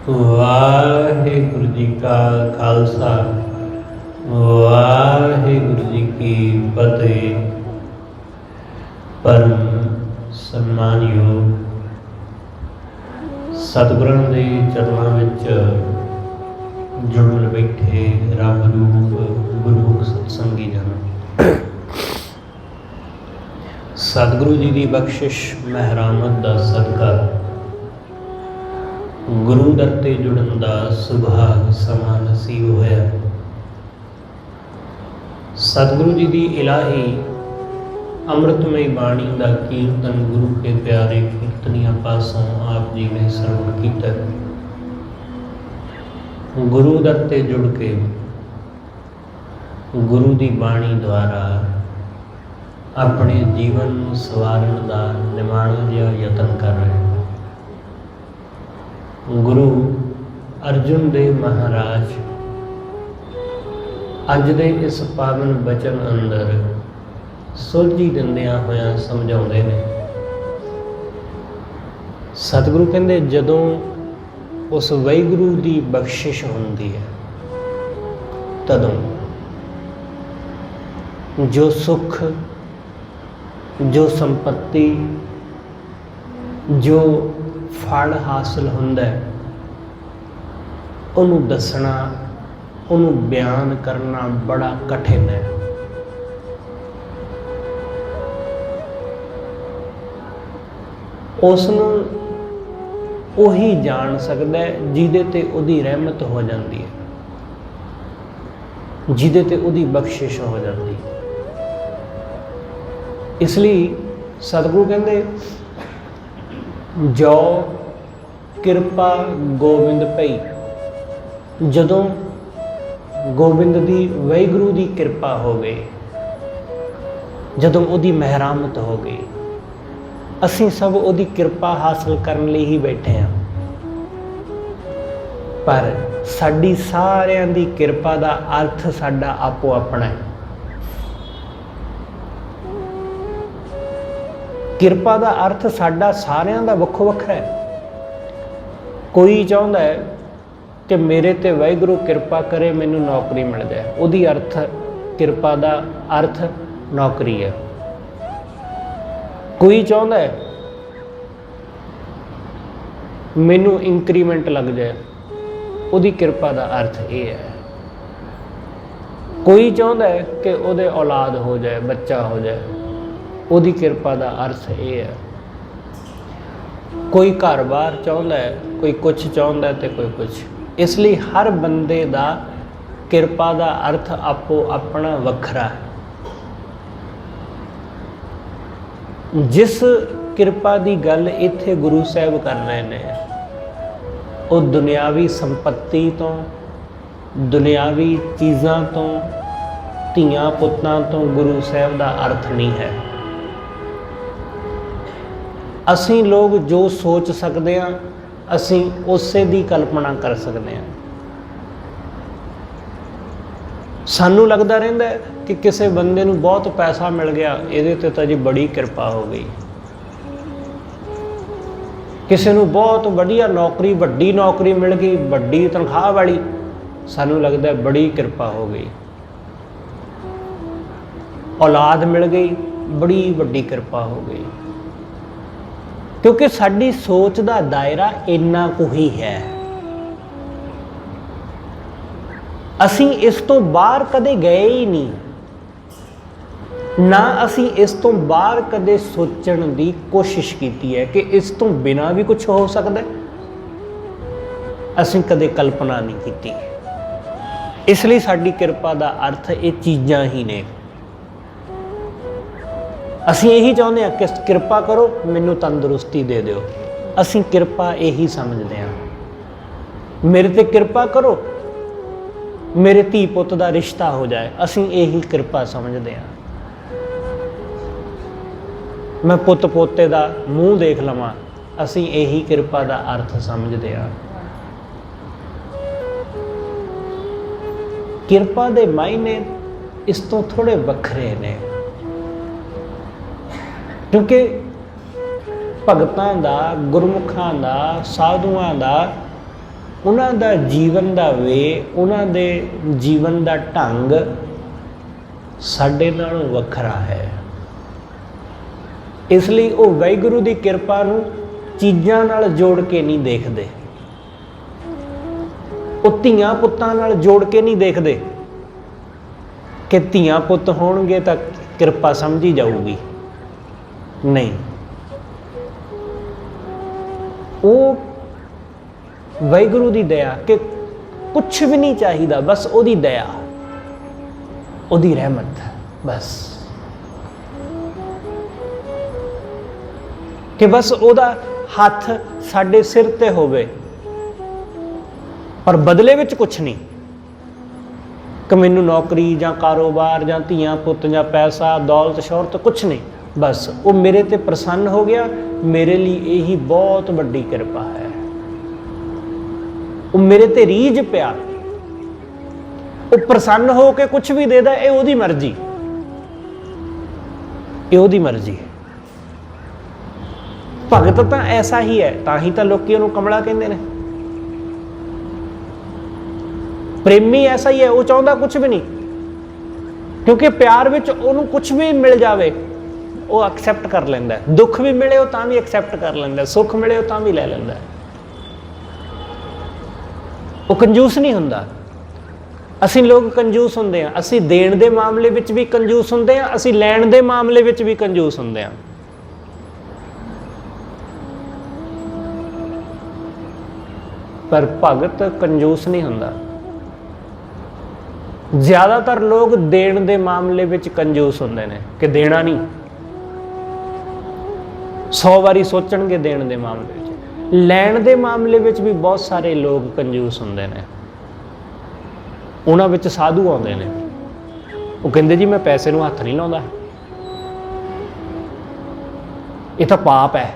ਵਾਹਿਗੁਰੂ ਜੀ ਕਾ ਖਾਲਸਾ ਵਾਹਿਗੁਰੂ ਜੀ ਕੀ ਫਤਿਹ। ਪਰਮ ਸਨਮਾਨਯੋਗ ਸਤਿਗੁਰਾਂ ਦੇ ਚਰਨਾਂ ਵਿੱਚ ਜੁੜ ਬੈਠੇ ਰੱਬ ਰੂਪ ਗੁਰਮੁਖ ਸਤਸੰਗੀ ਜਨ, ਸਤਿਗੁਰੂ ਜੀ ਦੀ ਬਖਸ਼ਿਸ਼ ਮਹਿਰਾਮਤ ਦਾ ਸਦਕਾ ਗੁਰੂ ਦਰ ਤੇ ਜੁੜਨ ਦਾ ਸੁਭਾਗ ਸਮਾਂ ਨਸੀਬ ਹੋਇਆ। ਸਤਿਗੁਰੂ ਜੀ ਦੀ ਇਲਾਹੀ ਅੰਮ੍ਰਿਤਮਈ ਬਾਣੀ ਦਾ ਕੀਰਤਨ ਗੁਰੂ ਕੇ ਪਿਆਰੇ ਕੀਰਤਨੀਆਂ ਪਾਸੋਂ ਆਪ ਜੀ ਨੇ ਸਰਵਣ ਕੀਤਾ। ਗੁਰੂ ਦਰ ਤੇ ਜੁੜ ਕੇ ਗੁਰੂ ਦੀ ਬਾਣੀ ਦੁਆਰਾ ਆਪਣੇ ਜੀਵਨ ਨੂੰ ਸਵਾਰਨ ਦਾ ਨਿਮਾਣਾ ਜਿਹਾ ਯਤਨ ਕਰ ਰਹੇ। ਗੁਰੂ ਅਰਜੁਨ ਦੇਵ ਮਹਾਰਾਜ ਅੱਜ ਦੇ ਇਸ ਪਾਵਨ ਬਚਨ ਅੰਦਰ ਸੁਲਝੀ ਦਿੰਦਿਆਂ ਹੋਇਆਂ ਸਮਝਾਉਂਦੇ ਨੇ। ਸਤਿਗੁਰੂ ਕਹਿੰਦੇ ਜਦੋਂ ਉਸ ਵਾਹਿਗੁਰੂ ਦੀ ਬਖਸ਼ਿਸ਼ ਹੁੰਦੀ ਹੈ ਤਦੋਂ ਜੋ ਸੁੱਖ, ਜੋ ਸੰਪत्ति, ਜੋ ਫਲ ਹਾਸਲ ਹੁੰਦਾ ਉਹਨੂੰ ਦੱਸਣਾ, ਉਹਨੂੰ ਬਿਆਨ ਕਰਨਾ ਬੜਾ ਕਠਿਨ ਹੈ। ਉਸ ਨੂੰ ਉਹੀ ਜਾਣ ਸਕਦਾ ਹੈ ਜਿਹਦੇ ਤੇ ਉਹਦੀ ਰਹਿਮਤ ਹੋ ਜਾਂਦੀ ਹੈ, ਜਿਹਦੇ ਤੇ ਉਹਦੀ ਬਖਸ਼ਿਸ਼ ਹੋ ਜਾਂਦੀ ਹੈ। ਇਸ ਲਈ ਸਤਿਗੁਰੂ ਕਹਿੰਦੇ ਜੋ ਕਿਰਪਾ ਗੋਬਿੰਦ ਭਈ। ਜਦੋਂ ਗੋਬਿੰਦ ਦੀ ਵਾਹਿਗੁਰੂ ਦੀ ਕਿਰਪਾ ਹੋ ਗਈ, ਜਦੋਂ ਉਹਦੀ ਮਹਿਰਾਮਤ ਹੋ ਗਈ, ਅਸੀਂ ਸਭ ਉਹਦੀ ਕਿਰਪਾ ਹਾਸਲ ਕਰਨ ਲਈ ਹੀ ਬੈਠੇ ਹਾਂ। ਪਰ ਸਾਡੀ ਸਾਰਿਆਂ ਦੀ ਕਿਰਪਾ ਦਾ ਅਰਥ ਸਾਡਾ ਆਪੋ ਆਪਣਾ ਹੈ। ਕਿਰਪਾ ਦਾ ਅਰਥ ਸਾਡਾ ਸਾਰਿਆਂ ਦਾ ਵੱਖੋ ਵੱਖਰਾ ਹੈ। ਕੋਈ ਚਾਹੁੰਦਾ ਹੈ ਕਿ ਮੇਰੇ ਤੇ ਵਾਹਿਗੁਰੂ ਕਿਰਪਾ ਕਰੇ, ਮੈਨੂੰ ਨੌਕਰੀ ਮਿਲ ਜਾਏ, ਉਹਦੀ ਕਿਰਪਾ ਦਾ ਅਰਥ ਨੌਕਰੀ ਹੈ। ਕੋਈ ਚਾਹੁੰਦਾ ਹੈ ਮੈਨੂੰ ਇੰਕਰੀਮੈਂਟ ਲੱਗ ਜਾਏ, ਉਹਦੀ ਕਿਰਪਾ ਦਾ ਅਰਥ ਇਹ ਹੈ। ਕੋਈ ਚਾਹੁੰਦਾ ਹੈ ਕਿ ਉਹਦੇ ਔਲਾਦ ਹੋ ਜਾਏ, ਬੱਚਾ ਹੋ ਜਾਏ, ਉਹਦੀ ਕਿਰਪਾ ਦਾ ਅਰਥ ਇਹ ਹੈ। ਕੋਈ ਘਰ-ਬਾਰ ਚਾਹੁੰਦਾ ਹੈ, ਕੋਈ ਕੁਛ ਚਾਹੁੰਦਾ ਤੇ ਕੋਈ ਕੁਛ। ਇਸ ਲਈ ਹਰ ਬੰਦੇ ਦਾ ਕਿਰਪਾ ਦਾ ਅਰਥ ਆਪੋ ਆਪਣਾ ਵੱਖਰਾ ਹੈ। ਜਿਸ ਕਿਰਪਾ ਦੀ ਗੱਲ ਇੱਥੇ ਗੁਰੂ ਸਾਹਿਬ ਕਰ ਰਹੇ ਨੇ, ਉਹ ਦੁਨਿਆਵੀ ਸੰਪत्ति ਤੋਂ, ਦੁਨਿਆਵੀ ਚੀਜ਼ਾਂ ਤੋਂ, ਧੀਆਂ ਪੁੱਤਾਂ ਤੋਂ ਗੁਰੂ ਸਾਹਿਬ ਦਾ ਅਰਥ ਨਹੀਂ ਹੈ। ਅਸੀਂ ਲੋਕ ਜੋ ਸੋਚ ਸਕਦੇ ਹਾਂ, ਅਸੀਂ ਉਸੇ ਦੀ ਕਲਪਨਾ ਕਰ ਸਕਦੇ ਹਾਂ। ਸਾਨੂੰ ਲੱਗਦਾ ਰਹਿੰਦਾ ਕਿ ਕਿਸੇ ਬੰਦੇ ਨੂੰ ਬਹੁਤ ਪੈਸਾ ਮਿਲ ਗਿਆ, ਇਹਦੇ ਤੇ ਤਾਂ ਜੀ ਬੜੀ ਕਿਰਪਾ ਹੋ ਗਈ। ਕਿਸੇ ਨੂੰ ਬਹੁਤ ਵਧੀਆ ਨੌਕਰੀ, ਵੱਡੀ ਨੌਕਰੀ ਮਿਲ ਗਈ, ਵੱਡੀ ਤਨਖਾਹ ਵਾਲੀ, ਸਾਨੂੰ ਲੱਗਦਾ ਬੜੀ ਕਿਰਪਾ ਹੋ ਗਈ। ਔਲਾਦ ਮਿਲ ਗਈ, ਬੜੀ ਵੱਡੀ ਕਿਰਪਾ ਹੋ ਗਈ। ਕਿਉਂਕਿ ਸਾਡੀ ਸੋਚ ਦਾ ਦਾਇਰਾ ਇੰਨਾ ਕੁ ਹੀ ਹੈ। ਅਸੀਂ ਇਸ ਤੋਂ ਬਾਹਰ ਕਦੇ ਗਏ ਹੀ ਨਹੀਂ, ਨਾ ਅਸੀਂ ਇਸ ਤੋਂ ਬਾਹਰ ਕਦੇ ਸੋਚਣ ਦੀ ਕੋਸ਼ਿਸ਼ ਕੀਤੀ ਹੈ ਕਿ ਇਸ ਤੋਂ ਬਿਨਾਂ ਵੀ ਕੁਝ ਹੋ ਸਕਦਾ। ਅਸੀਂ ਕਦੇ ਕਲਪਨਾ ਨਹੀਂ ਕੀਤੀ। ਇਸ ਲਈ ਸਾਡੀ ਕਿਰਪਾ ਦਾ ਅਰਥ ਇਹ ਚੀਜ਼ਾਂ ਹੀ ਨੇ। ਅਸੀਂ ਇਹੀ ਚਾਹੁੰਦੇ ਹਾਂ ਕਿ ਕਿਰਪਾ ਕਰੋ, ਮੈਨੂੰ ਤੰਦਰੁਸਤੀ ਦੇ ਦਿਓ। ਅਸੀਂ ਕਿਰਪਾ ਇਹੀ ਸਮਝਦੇ ਹਾਂ। ਮੇਰੇ ਤੇ ਕਿਰਪਾ ਕਰੋ, ਮੇਰੇ ਧੀ ਪੁੱਤ ਦਾ ਰਿਸ਼ਤਾ ਹੋ ਜਾਏ, ਅਸੀਂ ਇਹੀ ਕਿਰਪਾ ਸਮਝਦੇ ਹਾਂ। ਮੈਂ ਪੁੱਤ ਪੋਤੇ ਦਾ ਮੂੰਹ ਦੇਖ ਲਵਾਂ, ਅਸੀਂ ਇਹੀ ਕਿਰਪਾ ਦਾ ਅਰਥ ਸਮਝਦੇ ਹਾਂ। ਕਿਰਪਾ ਦੇ ਮਾਇਨੇ ਇਸ ਤੋਂ ਥੋੜੇ ਵੱਖਰੇ ਨੇ, ਕਿਉਂਕਿ ਭਗਤਾਂ ਦਾ, ਗੁਰਮੁਖਾਂ ਦਾ, ਸਾਧੂਆਂ ਦਾ ਉਹਨਾਂ ਦਾ ਜੀਵਨ ਦਾ ਵੇ, ਉਹਨਾਂ ਦੇ ਜੀਵਨ ਦਾ ਢੰਗ ਸਾਡੇ ਨਾਲੋਂ ਵੱਖਰਾ ਹੈ। ਇਸ ਲਈ ਉਹ ਵਾਹਿਗੁਰੂ ਦੀ ਕਿਰਪਾ ਨੂੰ ਚੀਜ਼ਾਂ ਨਾਲ ਜੋੜ ਕੇ ਨਹੀਂ ਦੇਖਦੇ, ਉਹ ਧੀਆਂ ਪੁੱਤਾਂ ਨਾਲ ਜੋੜ ਕੇ ਨਹੀਂ ਦੇਖਦੇ ਕਿ ਧੀਆਂ ਪੁੱਤ ਹੋਣਗੇ ਤਾਂ ਕਿਰਪਾ ਸਮਝੀ ਜਾਊਗੀ। ਨਹੀਂ, ਉਹ ਵਾਹਿਗੁਰੂ ਦੀ ਦਇਆ ਕਿ ਕੁਛ ਵੀ ਨਹੀਂ ਚਾਹੀਦਾ, ਬਸ ਉਹਦੀ ਦਇਆ, ਉਹਦੀ ਰਹਿਮਤ, ਬਸ ਕਿ ਬਸ ਉਹਦਾ ਹੱਥ ਸਾਡੇ ਸਿਰ ਤੇ ਹੋਵੇ, ਪਰ ਬਦਲੇ ਵਿੱਚ ਕੁਛ ਨਹੀਂ ਕਿ ਮੈਨੂੰ ਨੌਕਰੀ ਜਾਂ ਕਾਰੋਬਾਰ ਜਾਂ ਧੀਆਂ ਪੁੱਤ ਜਾਂ ਪੈਸਾ ਦੌਲਤ ਸ਼ੌਹਰਤ, ਕੁਛ ਨਹੀਂ, ਬਸ ਉਹ ਮੇਰੇ ਤੇ ਪ੍ਰਸੰਨ ਹੋ ਗਿਆ, ਮੇਰੇ ਲਈ ਇਹੀ ਬਹੁਤ ਵੱਡੀ ਕਿਰਪਾ ਹੈ। ਉਹ ਮੇਰੇ ਤੇ ਰੀਝ ਪਿਆ, ਉਹ ਪ੍ਰਸੰਨ ਹੋ ਕੇ ਕੁਛ ਵੀ ਦੇਦਾ, ਇਹ ਉਹਦੀ ਮਰਜ਼ੀ, ਇਹ ਉਹਦੀ ਮਰਜ਼ੀ। ਭਗਤ ਤਾਂ ਐਸਾ ਹੀ ਹੈ, ਤਾਂ ਹੀ ਤਾਂ ਲੋਕੀ ਉਹਨੂੰ ਕਮਲਾ ਕਹਿੰਦੇ ਨੇ। ਪ੍ਰੇਮੀ ਐਸਾ ਹੀ ਹੈ, ਉਹ ਚਾਹੁੰਦਾ ਕੁਛ ਵੀ ਨਹੀਂ, ਕਿਉਂਕਿ ਪਿਆਰ ਵਿੱਚ ਉਹਨੂੰ ਕੁਛ ਵੀ ਮਿਲ ਜਾਵੇ ਉਹ ਐਕਸੈਪਟ ਕਰ ਲੈਂਦਾ, ਦੁੱਖ ਵੀ ਮਿਲੇ ਉਹ ਤਾਂ ਵੀ ਐਕਸੈਪਟ ਕਰ ਲੈਂਦਾ, ਸੁੱਖ ਮਿਲੇ ਉਹ ਤਾਂ ਵੀ ਲੈ ਲੈਂਦਾ। ਉਹ ਕੰਜੂਸ ਨਹੀਂ ਹੁੰਦਾ। ਅਸੀਂ ਲੋਕ ਕੰਜੂਸ ਹੁੰਦੇ ਹਾਂ, ਅਸੀਂ ਦੇਣ ਦੇ ਮਾਮਲੇ ਵਿੱਚ ਵੀ ਕੰਜੂਸ ਹੁੰਦੇ ਹਾਂ, ਅਸੀਂ ਲੈਣ ਦੇ ਮਾਮਲੇ ਵਿੱਚ ਵੀ ਕੰਜੂਸ ਹੁੰਦੇ ਹਾਂ। ਪਰ ਭਗਤ ਕੰਜੂਸ ਨਹੀਂ ਹੁੰਦਾ। ਜ਼ਿਆਦਾਤਰ ਲੋਕ ਦੇਣ ਦੇ ਮਾਮਲੇ ਵਿੱਚ ਕੰਜੂਸ ਹੁੰਦੇ ਨੇ ਕਿ ਦੇਣਾ ਨਹੀਂ, 100 ਵਾਰੀ ਸੋਚਣਗੇ ਦੇਣ ਦੇ ਮਾਮਲੇ ਵਿੱਚ। ਲੈਣ ਦੇ ਮਾਮਲੇ ਵਿੱਚ ਵੀ ਬਹੁਤ ਸਾਰੇ ਲੋਕ ਕੰਜੂਸ ਹੁੰਦੇ ਨੇ। ਉਹਨਾਂ ਵਿੱਚ ਸਾਧੂ ਆਉਂਦੇ ਨੇ, ਉਹ ਕਹਿੰਦੇ ਜੀ ਮੈਂ ਪੈਸੇ ਨੂੰ ਹੱਥ ਨਹੀਂ ਲਾਉਂਦਾ, ਇਹ ਤਾਂ ਪਾਪ ਹੈ,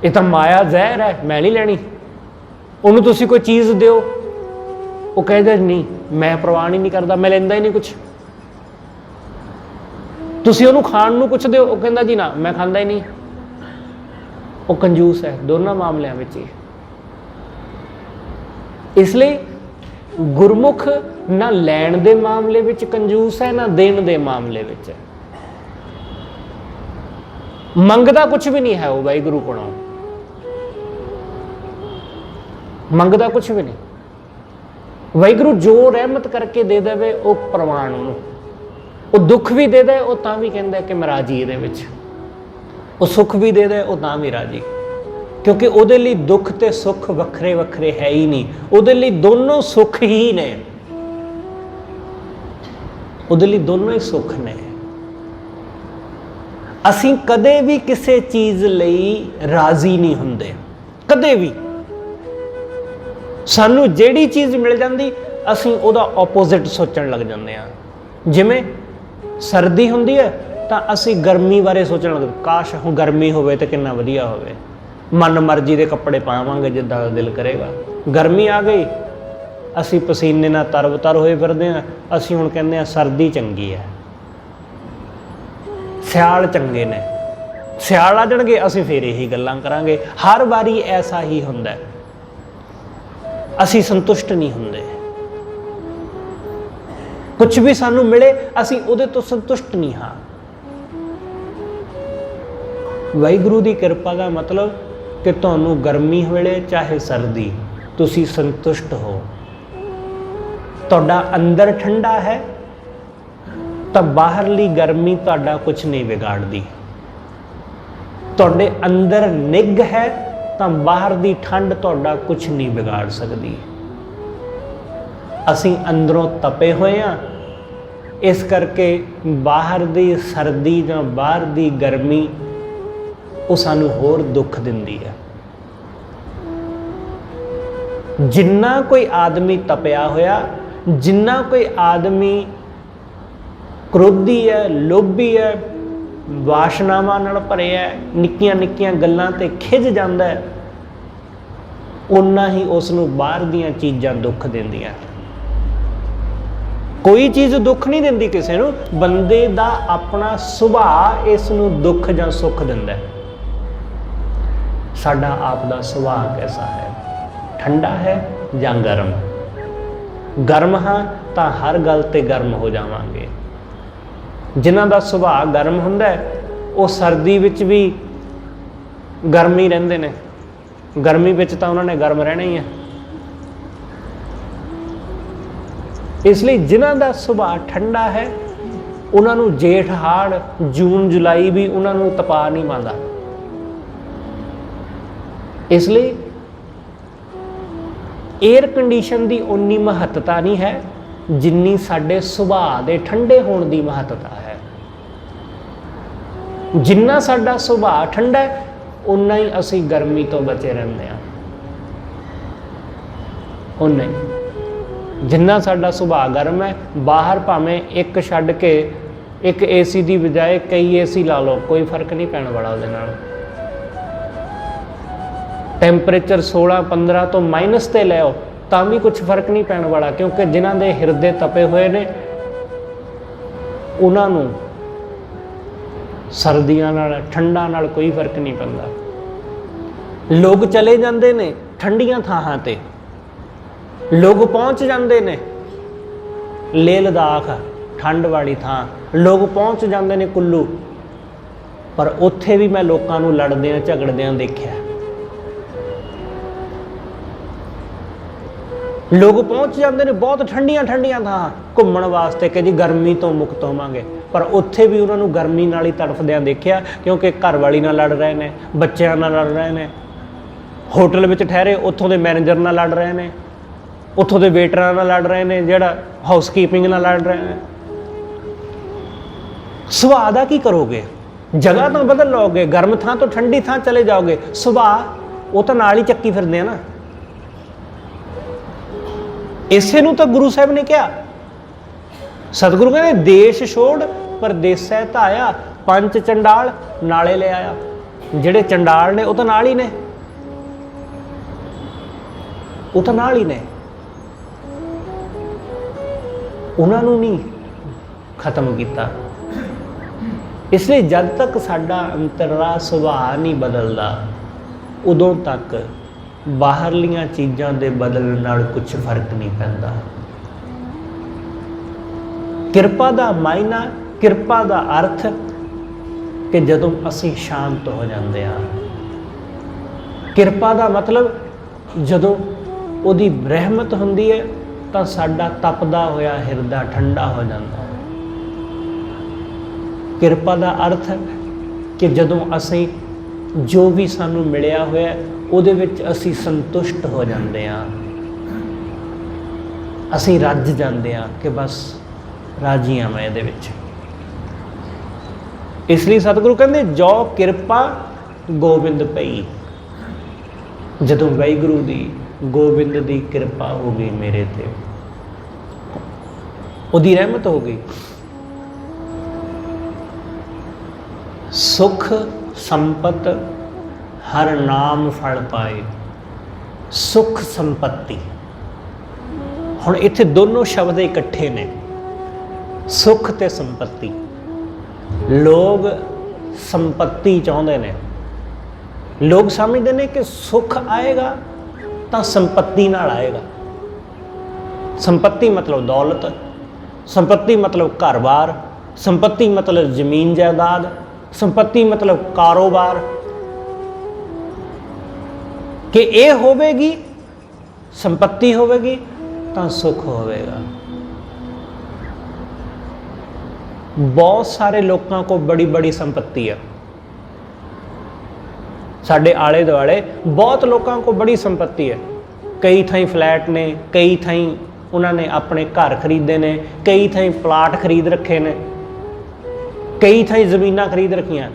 ਇਹ ਤਾਂ ਮਾਇਆ ਜ਼ਹਿਰ ਹੈ, ਮੈਂ ਨਹੀਂ ਲੈਣੀ। ਉਹਨੂੰ ਤੁਸੀਂ ਕੋਈ ਚੀਜ਼ ਦਿਓ, ਉਹ ਕਹਿੰਦਾ ਨਹੀਂ ਮੈਂ ਪ੍ਰਵਾਨ ਹੀ ਨਹੀਂ ਕਰਦਾ, ਮੈਂ ਲੈਂਦਾ ਹੀ ਨਹੀਂ ਕੁਛ। ਤੁਸੀਂ ਉਹਨੂੰ ਖਾਣ ਨੂੰ ਕੁਛ ਦਿਓ, ਉਹ ਕਹਿੰਦਾ ਜੀ ਨਾ ਮੈਂ ਖਾਂਦਾ ਹੀ ਨਹੀਂ। ਉਹ ਕੰਜੂਸ ਹੈ ਦੋਨਾਂ ਮਾਮਲਿਆਂ ਵਿੱਚ ਹੀ। ਇਸ ਲਈ ਗੁਰਮੁਖ ਨਾ ਲੈਣ ਦੇ ਮਾਮਲੇ ਵਿੱਚ ਕੰਜੂਸ ਹੈ, ਨਾ ਦੇਣ ਦੇ ਮਾਮਲੇ ਵਿੱਚ। ਮੰਗਦਾ ਕੁਛ ਵੀ ਨਹੀਂ ਹੈ ਉਹ ਵਾਹਿਗੁਰੂ ਕੋਲੋਂ, ਮੰਗਦਾ ਕੁਛ ਵੀ ਨਹੀਂ। ਵਾਹਿਗੁਰੂ ਜੋ ਰਹਿਮਤ ਕਰਕੇ ਦੇ ਦੇਵੇ ਉਹ ਪ੍ਰਵਾਨ ਉਹਨੂੰ, ਉਹ ਦੁੱਖ ਵੀ ਦੇ ਦੇ ਉਹ ਤਾਂ ਵੀ ਕਹਿੰਦਾ ਕਿ ਮੈਂ ਰਾਜੀ ਇਹਦੇ ਵਿੱਚ, ਉਹ ਸੁੱਖ ਵੀ ਦੇ ਦੇ ਉਹ ਤਾਂ ਵੀ ਰਾਜੀ, ਕਿਉਂਕਿ ਉਹਦੇ ਲਈ ਦੁੱਖ ਤੇ ਸੁੱਖ ਵੱਖਰੇ ਵੱਖਰੇ ਹੈ ਹੀ ਨਹੀਂ, ਉਹਦੇ ਲਈ ਦੋਨੋਂ ਸੁੱਖ ਹੀ ਨੇ, ਉਹਦੇ ਲਈ ਦੋਨੋਂ ਹੀ ਸੁੱਖ ਨੇ। ਅਸੀਂ ਕਦੇ ਵੀ ਕਿਸੇ ਚੀਜ਼ ਲਈ ਰਾਜ਼ੀ ਨਹੀਂ ਹੁੰਦੇ, ਕਦੇ ਵੀ। ਸਾਨੂੰ ਜਿਹੜੀ ਚੀਜ਼ ਮਿਲ ਜਾਂਦੀ ਅਸੀਂ ਉਹਦਾ ਆਪੋਜ਼ਿਟ ਸੋਚਣ ਲੱਗ ਜਾਂਦੇ ਹਾਂ। ਜਿਵੇਂ ਸਰਦੀ ਹੁੰਦੀ ਹੈ ਤਾਂ ਅਸੀਂ ਗਰਮੀ ਬਾਰੇ ਸੋਚਣ ਲੱਗ, ਕਾਸ਼ ਹੁਣ ਗਰਮੀ ਹੋਵੇ ਤਾਂ ਕਿੰਨਾ ਵਧੀਆ ਹੋਵੇ, ਮਨ ਮਰਜ਼ੀ ਦੇ ਕੱਪੜੇ ਪਾਵਾਂਗੇ ਜਿੱਦਾਂ ਦਾ ਦਿਲ ਕਰੇਗਾ। ਗਰਮੀ ਆ ਗਈ, ਅਸੀਂ ਪਸੀਨੇ ਨਾਲ ਤਰਬਤਰ ਹੋਏ ਫਿਰਦੇ ਹਾਂ, ਅਸੀਂ ਹੁਣ ਕਹਿੰਦੇ ਹਾਂ ਸਰਦੀ ਚੰਗੀ ਹੈ, ਸਿਆਲ ਚੰਗੇ ਨੇ। ਸਿਆਲ ਆ ਜਾਣਗੇ ਅਸੀਂ ਫਿਰ ਇਹੀ ਗੱਲਾਂ ਕਰਾਂਗੇ। ਹਰ ਵਾਰੀ ਐਸਾ ਹੀ ਹੁੰਦਾ, ਅਸੀਂ ਸੰਤੁਸ਼ਟ ਨਹੀਂ ਹੁੰਦੇ। ਕੁਛ ਵੀ ਸਾਨੂੰ ਮਿਲੇ ਅਸੀਂ ਉਹਦੇ ਤੋਂ ਸੰਤੁਸ਼ਟ ਨਹੀਂ ਹਾਂ। ਵਾਹਿਗੁਰੂ ਦੀ ਕਿਰਪਾ ਦਾ ਮਤਲਬ ਕਿ ਤੁਹਾਨੂੰ ਗਰਮੀ ਵੇਲੇ ਚਾਹੇ ਸਰਦੀ ਤੁਸੀਂ ਸੰਤੁਸ਼ਟ ਹੋ। ਤੁਹਾਡਾ ਅੰਦਰ ਠੰਡਾ ਹੈ ਤਾਂ ਬਾਹਰਲੀ ਗਰਮੀ ਤੁਹਾਡਾ ਕੁਛ ਨਹੀਂ ਵਿਗਾੜਦੀ। ਤੁਹਾਡੇ ਅੰਦਰ ਨਿੱਘ ਹੈ ਤਾਂ ਬਾਹਰ ਦੀ ਠੰਡ ਤੁਹਾਡਾ ਕੁਛ ਨਹੀਂ ਵਿਗਾੜ ਸਕਦੀ। ਅਸੀਂ ਅੰਦਰੋਂ ਤਪੇ ਹੋਏ ਹਾਂ, ਇਸ ਕਰਕੇ ਬਾਹਰ ਦੀ ਸਰਦੀ ਜਾਂ ਬਾਹਰ ਦੀ ਗਰਮੀ ਉਹ ਸਾਨੂੰ ਹੋਰ ਦੁੱਖ ਦਿੰਦੀ ਹੈ। ਜਿੰਨਾ ਕੋਈ ਆਦਮੀ ਤਪਿਆ ਹੋਇਆ, ਜਿੰਨਾ ਕੋਈ ਆਦਮੀ ਕ੍ਰੋਧੀ ਹੈ, ਲੋਭੀ ਹੈ, ਵਾਸ਼ਨਾਵਾਂ ਨਾਲ ਭਰਿਆ ਹੈ, ਨਿੱਕੀਆਂ ਨਿੱਕੀਆਂ ਗੱਲਾਂ ਤੇ ਖਿਝ ਜਾਂਦਾ ਹੈ, ਓਨਾ ਹੀ ਉਸ ਨੂੰ ਬਾਹਰ ਦੀਆਂ ਚੀਜ਼ਾਂ ਦੁੱਖ ਦਿੰਦੀਆਂ। ਕੋਈ ਚੀਜ਼ ਦੁੱਖ ਨਹੀਂ ਦਿੰਦੀ ਕਿਸੇ ਨੂੰ, ਬੰਦੇ ਦਾ ਆਪਣਾ ਸੁਭਾਅ ਇਸ ਨੂੰ ਦੁੱਖ ਜਾਂ ਸੁੱਖ ਦਿੰਦਾ ਹੈ। ਸਾਡਾ ਆਪ ਦਾ ਸੁਭਾਅ ਕੈਸਾ ਹੈ? ठंडा है ਜਾਂ ਗਰਮ। ਗਰਮ ਹਾਂ ਤਾਂ ਹਰ ਗੱਲ ਤੇ ਗਰਮ ਹੋ ਜਾਵਾਂਗੇ। ਜਿਨ੍ਹਾਂ ਦਾ ਸੁਭਾਅ ਗਰਮ ਹੁੰਦਾ ਉਹ ਸਰਦੀ ਵਿੱਚ ਵੀ ਗਰਮ ਹੀ ਰਹਿੰਦੇ ਨੇ, ਗਰਮੀ ਵਿੱਚ ਤਾਂ ਉਹਨਾਂ ਨੇ ਗਰਮ ਰਹਿਣਾ ਹੀ ਹੈ। ਇਸ ਲਈ ਜਿਨ੍ਹਾਂ ਦਾ ਸੁਭਾਅ ਠੰਡਾ ਹੈ ਉਹਨਾਂ ਨੂੰ ਜੇਠ ਹਾੜ ਜੂਨ ਜੁਲਾਈ ਵੀ ਉਹਨਾਂ ਨੂੰ ਤਪਾ ਨਹੀਂ ਪਾਉਂਦਾ। ਇਸ ਲਈ ਏਅਰ ਕੰਡੀਸ਼ਨ ਦੀ ਉਨੀ ਮਹੱਤਤਾ ਨਹੀਂ ਹੈ ਜਿੰਨੀ ਸਾਡੇ ਸੁਭਾਅ ਦੇ ਠੰਡੇ ਹੋਣ ਦੀ ਮਹੱਤਤਾ ਹੈ। ਜਿੰਨਾ ਸਾਡਾ ਸੁਭਾਅ ਠੰਡਾ ਹੈ ਉਨਾ ਹੀ ਅਸੀਂ ਗਰਮੀ ਤੋਂ ਬਚੇ ਰਹਿੰਦੇ ਹਾਂ। ਉਨਾ ਹੀ ਜਿੰਨਾ ਸਾਡਾ ਸੁਭਾਅ ਗਰਮ ਹੈ, ਬਾਹਰ ਭਾਵੇਂ ਇੱਕ ਛੱਡ ਕੇ ਇੱਕ ਏਸੀ ਦੀ ਬਜਾਏ ਕਈ ਏਸੀ ਲਾ ਲਓ, ਕੋਈ ਫਰਕ ਨਹੀਂ ਪੈਣ ਵਾਲਾ ਉਹਦੇ ਨਾਲ। ਟੈਂਪਰੇਚਰ 16-15 ਤੋਂ ਮਾਈਨਸ ਤੇ ਲੈ ਆਓ ਤਾਂ ਵੀ ਕੁਝ ਫਰਕ ਨਹੀਂ ਪੈਣ ਵਾਲਾ, ਕਿਉਂਕਿ ਜਿਨ੍ਹਾਂ ਦੇ ਹਿਰਦੇ ਤਪੇ ਹੋਏ ਨੇ ਉਹਨਾਂ ਨੂੰ ਸਰਦੀਆਂ ਨਾਲ ਠੰਡਾ ਨਾਲ ਕੋਈ ਫਰਕ ਨਹੀਂ ਪੈਂਦਾ। ਲੋਕ ਚਲੇ ਜਾਂਦੇ ਨੇ ਠੰਡੀਆਂ ਥਾਵਾਂ ਤੇ, ਲੋਕ ਪਹੁੰਚ ਜਾਂਦੇ ਨੇ ਲੇਹ ਲਦਾਖ ਠੰਡ ਵਾਲੀ ਥਾਂ, ਲੋਕ ਪਹੁੰਚ ਜਾਂਦੇ ਨੇ ਕੁੱਲੂ, ਪਰ ਉੱਥੇ ਵੀ ਮੈਂ ਲੋਕਾਂ ਨੂੰ ਲੜਦਿਆਂ ਝਗੜਦਿਆਂ ਦੇਖਿਆ। ਲੋਕ ਪਹੁੰਚ ਜਾਂਦੇ ਨੇ ਬਹੁਤ ਠੰਡੀਆਂ ਠੰਡੀਆਂ ਥਾਂ ਘੁੰਮਣ ਵਾਸਤੇ ਕਿ ਜੀ ਗਰਮੀ ਤੋਂ ਮੁਕਤ ਹੋਵਾਂਗੇ, ਪਰ ਉੱਥੇ ਵੀ ਉਹਨਾਂ ਨੂੰ ਗਰਮੀ ਨਾਲ ਹੀ ਤੜਫਦਿਆਂ ਦੇਖਿਆ, ਕਿਉਂਕਿ ਘਰ ਵਾਲੀ ਨਾਲ ਲੜ ਰਹੇ ਨੇ, ਬੱਚਿਆਂ ਨਾਲ ਲੜ ਰਹੇ ਨੇ, ਹੋਟਲ ਵਿੱਚ ਠਹਿਰੇ ਉੱਥੋਂ ਦੇ ਮੈਨੇਜਰ ਨਾਲ ਲੜ ਰਹੇ ਨੇ, ਉੱਥੋਂ ਦੇ ਵੇਟਰਾਂ ਨਾਲ ਲੜ ਰਹੇ ਨੇ, ਜਿਹੜਾ ਹਾਊਸਕੀਪਿੰਗ ਨਾਲ ਲੜ ਰਹੇ ਨੇ। ਸੁਭਾਅ ਦਾ ਕੀ ਕਰੋਗੇ? ਜਗ੍ਹਾ ਤਾਂ ਬਦਲ ਲਓਗੇ, ਗਰਮ ਥਾਂ ਤੋਂ ਠੰਡੀ ਥਾਂ ਚਲੇ ਜਾਓਗੇ, ਸੁਭਾਅ ਉਹ ਤਾਂ ਨਾਲ ਹੀ ਚੱਕੀ ਫਿਰਦੇ ਆ ਨਾ। ਇਸੇ ਨੂੰ ਤਾਂ ਗੁਰੂ ਸਾਹਿਬ ਨੇ ਕਿਹਾ, ਸਤਿਗੁਰੂ ਕਹਿੰਦੇ ਦੇਸ਼ ਛੋੜ ਪਰਦੇਸੈ ਧਾਇਆ, ਪੰਜ ਚੰਡਾਲ ਨਾਲੇ ਲੈ ਆਇਆ। ਜਿਹੜੇ ਚੰਡਾਲ ਨੇ ਉਹ ਤਾਂ ਨਾਲ ਹੀ ਨੇ, ਉਹ ਤਾਂ ਨਾਲ ਹੀ ਨੇ, ਉਹਨਾਂ ਨੂੰ ਨਹੀਂ ਖਤਮ ਕੀਤਾ। ਇਸ ਲਈ ਜਦ ਤੱਕ ਸਾਡਾ ਅੰਤਰਲਾ ਸੁਭਾਅ ਨਹੀਂ ਬਦਲਦਾ ਉਦੋਂ ਤੱਕ ਬਾਹਰਲੀਆਂ ਚੀਜ਼ਾਂ ਦੇ ਬਦਲਣ ਨਾਲ ਕੁਝ ਫਰਕ ਨਹੀਂ ਪੈਂਦਾ। ਕਿਰਪਾ ਦਾ ਮਾਇਨਾ, ਕਿਰਪਾ ਦਾ ਅਰਥ ਕਿ ਜਦੋਂ ਅਸੀਂ ਸ਼ਾਂਤ ਹੋ ਜਾਂਦੇ ਹਾਂ। ਕਿਰਪਾ ਦਾ ਮਤਲਬ ਜਦੋਂ ਉਹਦੀ ਰਹਿਮਤ ਹੁੰਦੀ ਹੈ ਤਾਂ ਸਾਡਾ ਤਪਦਾ ਹੋਇਆ ਹਿਰਦਾ ਠੰਡਾ ਹੋ ਜਾਂਦਾ ਹੈ। ਕਿਰਪਾ ਦਾ ਅਰਥ ਕਿ ਜਦੋਂ ਅਸੀਂ ਜੋ ਵੀ ਸਾਨੂੰ ਮਿਲਿਆ ਹੋਇਆ ਉਹਦੇ ਵਿੱਚ ਅਸੀਂ ਸੰਤੁਸ਼ਟ ਹੋ ਜਾਂਦੇ ਹਾਂ, ਅਸੀਂ ਰੱਜ ਜਾਂਦੇ ਹਾਂ ਕਿ ਬਸ ਰਾਜੀ ਹਾਂ ਮੈਂ ਇਹਦੇ ਵਿੱਚ। ਇਸ ਲਈ ਸਤਿਗੁਰੂ ਕਹਿੰਦੇ ਜੋ ਕਿਰਪਾ ਗੋਬਿੰਦ ਪਈ। ਜਦੋਂ ਵਾਹਿਗੁਰੂ ਦੀ ਗੋਬਿੰਦ ਦੀ ਕਿਰਪਾ ਹੋ ਗਈ ਮੇਰੇ ਤੇ, ਉਹਦੀ ਰਹਿਮਤ ਹੋ ਗਈ, ਸੁਖ ਸੰਪਤ ਹਰ ਨਾਮ ਫਲ ਪਾਏ। ਸੁਖ ਸੰਪत्ति, ਹੁਣ ਇੱਥੇ ਦੋਨੋਂ ਸ਼ਬਦ ਇਕੱਠੇ ਨੇ, ਸੁਖ ਤੇ ਸੰਪत्ति। ਲੋਕ ਸੰਪत्ति ਚਾਹੁੰਦੇ ਨੇ, ਲੋਕ ਸਮਝਦੇ ਨੇ ਕਿ ਸੁਖ ਆਏਗਾ ਤਾਂ ਸੰਪत्ति ਨਾਲ ਆਏਗਾ। ਸੰਪत्ति ਮਤਲਬ ਦੌਲਤ, ਸੰਪत्ति ਮਤਲਬ ਘਰ-ਬਾਰ, ਸੰਪत्ति ਮਤਲਬ ਜ਼ਮੀਨ ਜਾਇਦਾਦ, ਸੰਪत्ति ਮਤਲਬ ਕਾਰੋਬਾਰ, ਕਿ ਇਹ ਹੋਵੇਗੀ ਸੰਪत्ति ਹੋਵੇਗੀ ਤਾਂ ਸੁਖ ਹੋਵੇਗਾ। ਬਹੁਤ ਸਾਰੇ ਲੋਕਾਂ ਕੋਲ ਬੜੀ ਬੜੀ ਸੰਪत्ति ਹੈ, ਸਾਡੇ ਆਲੇ ਦੁਆਲੇ ਬਹੁਤ ਲੋਕਾਂ ਕੋਲ ਬੜੀ ਸੰਪत्ति ਹੈ। ਕਈ ਥਾਈਂ ਫਲੈਟ ਨੇ, ਕਈ ਥਾਈਂ ਉਹਨਾਂ ਨੇ ਆਪਣੇ ਘਰ ਖਰੀਦੇ ਨੇ, ਕਈ ਥਾਈਂ ਪਲਾਟ ਖਰੀਦ ਰੱਖੇ ਨੇ, ਕਈ ਥਾਈਂ ਜ਼ਮੀਨਾਂ ਖਰੀਦ ਰੱਖੀਆਂ।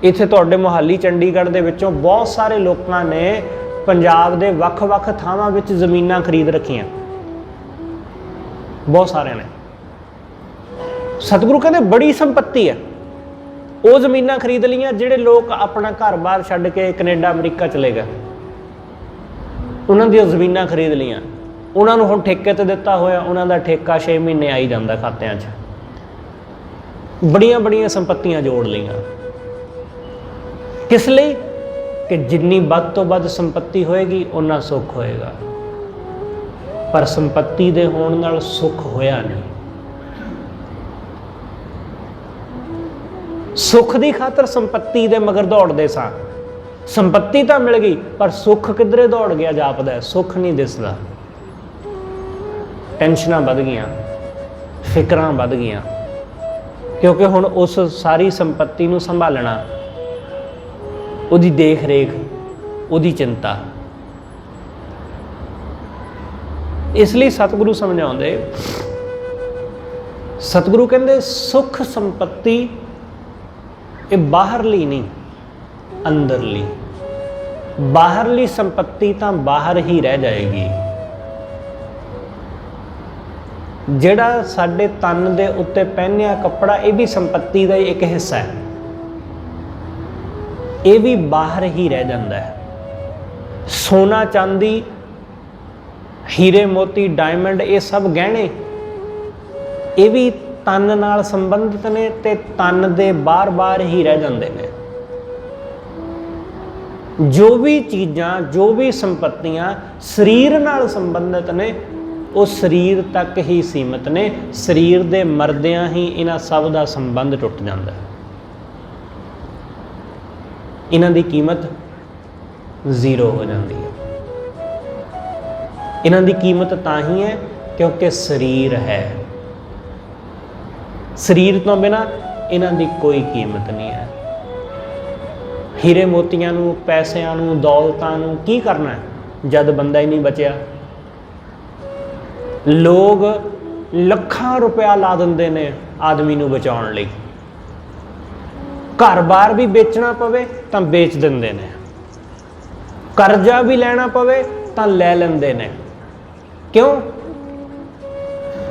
ਇੱਥੇ ਤੁਹਾਡੇ ਮੁਹਾਲੀ ਚੰਡੀਗੜ੍ਹ ਦੇ ਵਿੱਚੋਂ ਬਹੁਤ ਸਾਰੇ ਲੋਕਾਂ ਨੇ ਪੰਜਾਬ ਦੇ ਵੱਖ-ਵੱਖ ਥਾਵਾਂ ਵਿੱਚ ਜ਼ਮੀਨਾਂ ਖਰੀਦ ਰੱਖੀਆਂ, ਬਹੁਤ ਸਾਰਿਆਂ ਨੇ। ਸਤਿਗੁਰੂ ਕਹਿੰਦੇ ਬੜੀ ਸੰਪत्ति ਹੈ। ਉਹ ਜ਼ਮੀਨਾਂ ਖਰੀਦ ਲਈਆਂ ਜਿਹੜੇ ਲੋਕ ਆਪਣਾ ਘਰ-ਬਾਰ ਛੱਡ ਕੇ ਕੈਨੇਡਾ ਅਮਰੀਕਾ ਚਲੇ ਗਏ, ਉਹਨਾਂ ਦੀਆਂ ਜ਼ਮੀਨਾਂ ਖਰੀਦ ਲਈਆਂ, ਉਹਨਾਂ ਨੂੰ ਹੁਣ ਠੇਕੇ ਤੇ ਦਿੱਤਾ ਹੋਇਆ, ਉਹਨਾਂ ਦਾ ਠੇਕਾ 6 ਮਹੀਨੇ ਆਈ ਜਾਂਦਾ ਖਾਤਿਆਂ 'ਚ। ਬੜੀਆਂ ਬੜੀਆਂ ਸੰਪत्तियां ਜੋੜ ਲਈਆਂ। ਕਿਸ ਲਈ? कि जिन्नी ਵੱਧ ਤੋਂ ਵੱਧ संपत्ति होएगी उन्ना सुख होएगा, पर संपत्ति दे होण नाल सुख होया नहीं। सुख की खातर संपत्ति दे मगर दौड़दे सां, संपत्ति तो मिल गई पर सुख किधरे दौड़ गया जापदा है, सुख नहीं दिसदा। टेंशनां वध गईयां, फिकरां वध गईयां, क्योंकि हुण उस सारी संपत्ति नूं संभालना, उहदी देख रेख, उहदी चिंता। इसलिए सतगुरु समझाउंदे, सतगुरु कहंदे सुख संपत्ति ये बाहरली नहीं, अंदरली। बाहरली संपत्ति तो बाहर ही रह जाएगी। ਜਿਹੜਾ ਸਾਡੇ तन ਦੇ ਉੱਤੇ ਪਹਿਨਿਆ कपड़ा ये भी संपत्ति का एक हिस्सा है, ये भी बाहर ही रह जाता है। सोना चांदी हीरे मोती डायमंड ये सब गहने ये भी तन नाल संबंधित ने ते तन दे बार बार ही रह जाते हैं। जो भी चीज़ां जो भी संपत्तियां शरीर नाल संबंधित ने वो शरीर तक ही सीमित ने, शरीर दे मरदियां ही इन्हां सब दा संबंध टुट जाता है। इन्हां दी कीमत जीरो हो जाती है। इन्हां दी कीमत तां ही है क्योंकि शरीर है, शरीर तो बिना इन्हां दी कोई कीमत नहीं है। हीरे मोतियां नूं, पैसिਆਂ नूं, दौलतां नूं की करना है जद बंदा ही नहीं बचिया। लोग ਲੱਖਾਂ रुपया ला ਦਿੰਦੇ ਨੇ आदमी नूं बचाउण लई, घर बार भी बेचना पवे तो बेच दिंदे ने, करजा भी लेना पवे तो ले लेंदे ने। क्यों?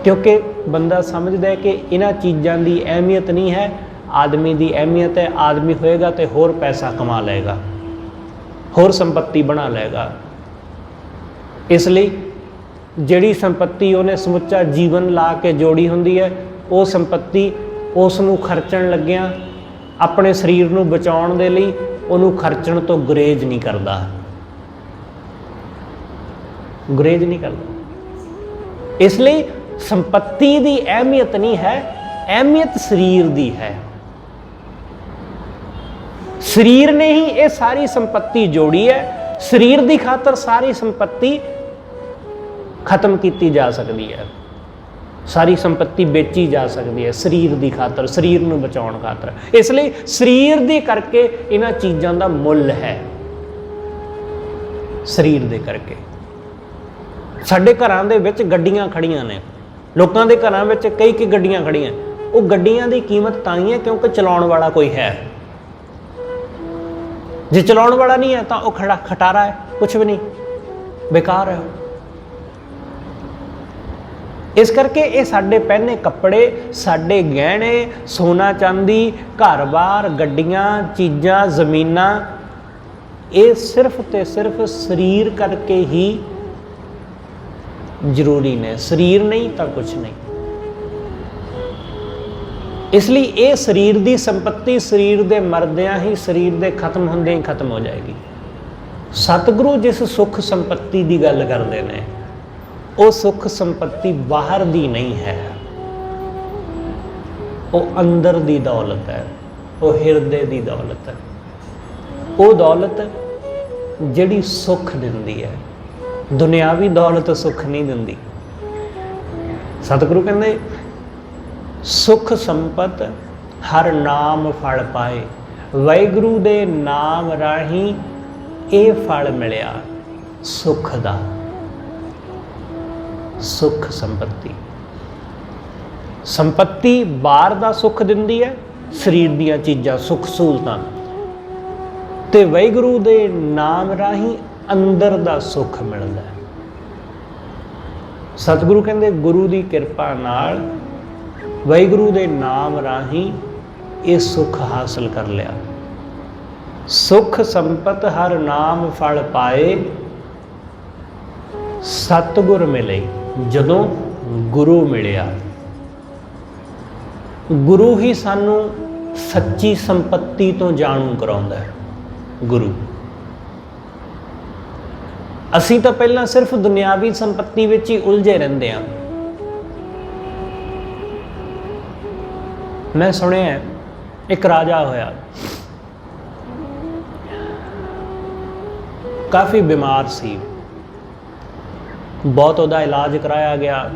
क्योंकि बंदा समझदा है कि इन्हां चीज़ां की अहमियत नहीं है, आदमी की अहमियत है। आदमी होएगा तो होर पैसा कमा लेगा, होर संपत्ति बना लेगा। इसलिए जिहड़ी संपत्ति उन्हें समुच्चा जीवन ला के जोड़ी हुंदी है, वो संपत्ति उसनूं खर्चण लग्गियां अपने शरीर नूं बचाउण दे लई उहनूं खर्चण तो गुरेज नहीं करदा, गुरेज नहीं करदा। इसलिए संपत्ति की अहमियत नहीं है, अहमियत शरीर दी है। शरीर ने ही ये सारी संपत्ति जोड़ी है, शरीर की खातर सारी संपत्ति खत्म की जा सकती है, सारी संपत्ति बेची जा सकती है शरीर की खातर, शरीर नूं बचाउण खातर। इसलिए शरीर दे करके इन्हां चीज़ां दा मुੱਲ है, शरीर दे करके। साडे घरां दे विच गड्डियां खड़ियां ने, लोकां दे घरां विच कई गड्डियां खड़ियां, वो गड्डियां दी कीमत तां ही है क्योंकि चलाउण वाला कोई है। जे चलाउण वाला नहीं है तो वह खड़ा खटारा है, कुछ भी नहीं, बेकार है। इस करके ये साडे पहने कपड़े, साडे गहने, सोना चांदी, घर बार, गड्डियां, चीज़ां, जमीनां, ये सिर्फ तो सिर्फ शरीर करके ही जरूरी ने, शरीर नहीं तो कुछ नहीं। इसलिए ये शरीर की संपत्ति शरीर के मरदियां ही, शरीर के खत्म होंदे ही खत्म हो जाएगी। सतगुरु जिस सुख संपत्ति की गल करते हैं, वो सुख संपत्ति बाहर दी नहीं है, वो अंदर दी दौलत है, वो हिरदे दी दौलत है। वो दौलत जिहड़ी सुख दिंदी है, दुनियावी दौलत सुख नहीं दिंदी। सतगुरु कहंदे सुख संपत हर नाम फल पाए, वाहिगुरू दे नाम राही ये फल मिलिया सुख दा। सुख संपत्ति, संपत्ति बाहर दा सुख दिंदी है, शरीर दीयां चीज़ां सुख सहूलतां, ते वाहिगुरू दे नाम राही अंदर दा सुख मिलदा है। सतगुरु कहंदे गुरु दी किरपा नाल वाहिगुरू दे नाम राही ये सुख हासिल कर लिया। सुख संपत हर नाम फल पाए, सतगुर मिले। जदों गुरु मिलिया, गुरु ही सानू सच्ची संपत्ति तो जाणू कराउंदा है। गुरु ਅਸੀਂ ਤਾਂ ਪਹਿਲਾਂ ਸਿਰਫ ਦੁਨਿਆਵੀ ਸੰਪत्ति ਵਿੱਚ ਹੀ ਉਲਝੇ ਰਹਿੰਦੇ ਹਾਂ। ਮੈਂ ਸੁਣਿਆ ਇੱਕ ਰਾਜਾ ਹੋਇਆ, ਕਾਫੀ ਬਿਮਾਰ ਸੀ, ਬਹੁਤ ਉਹਦਾ ਇਲਾਜ ਕਰਾਇਆ ਗਿਆ,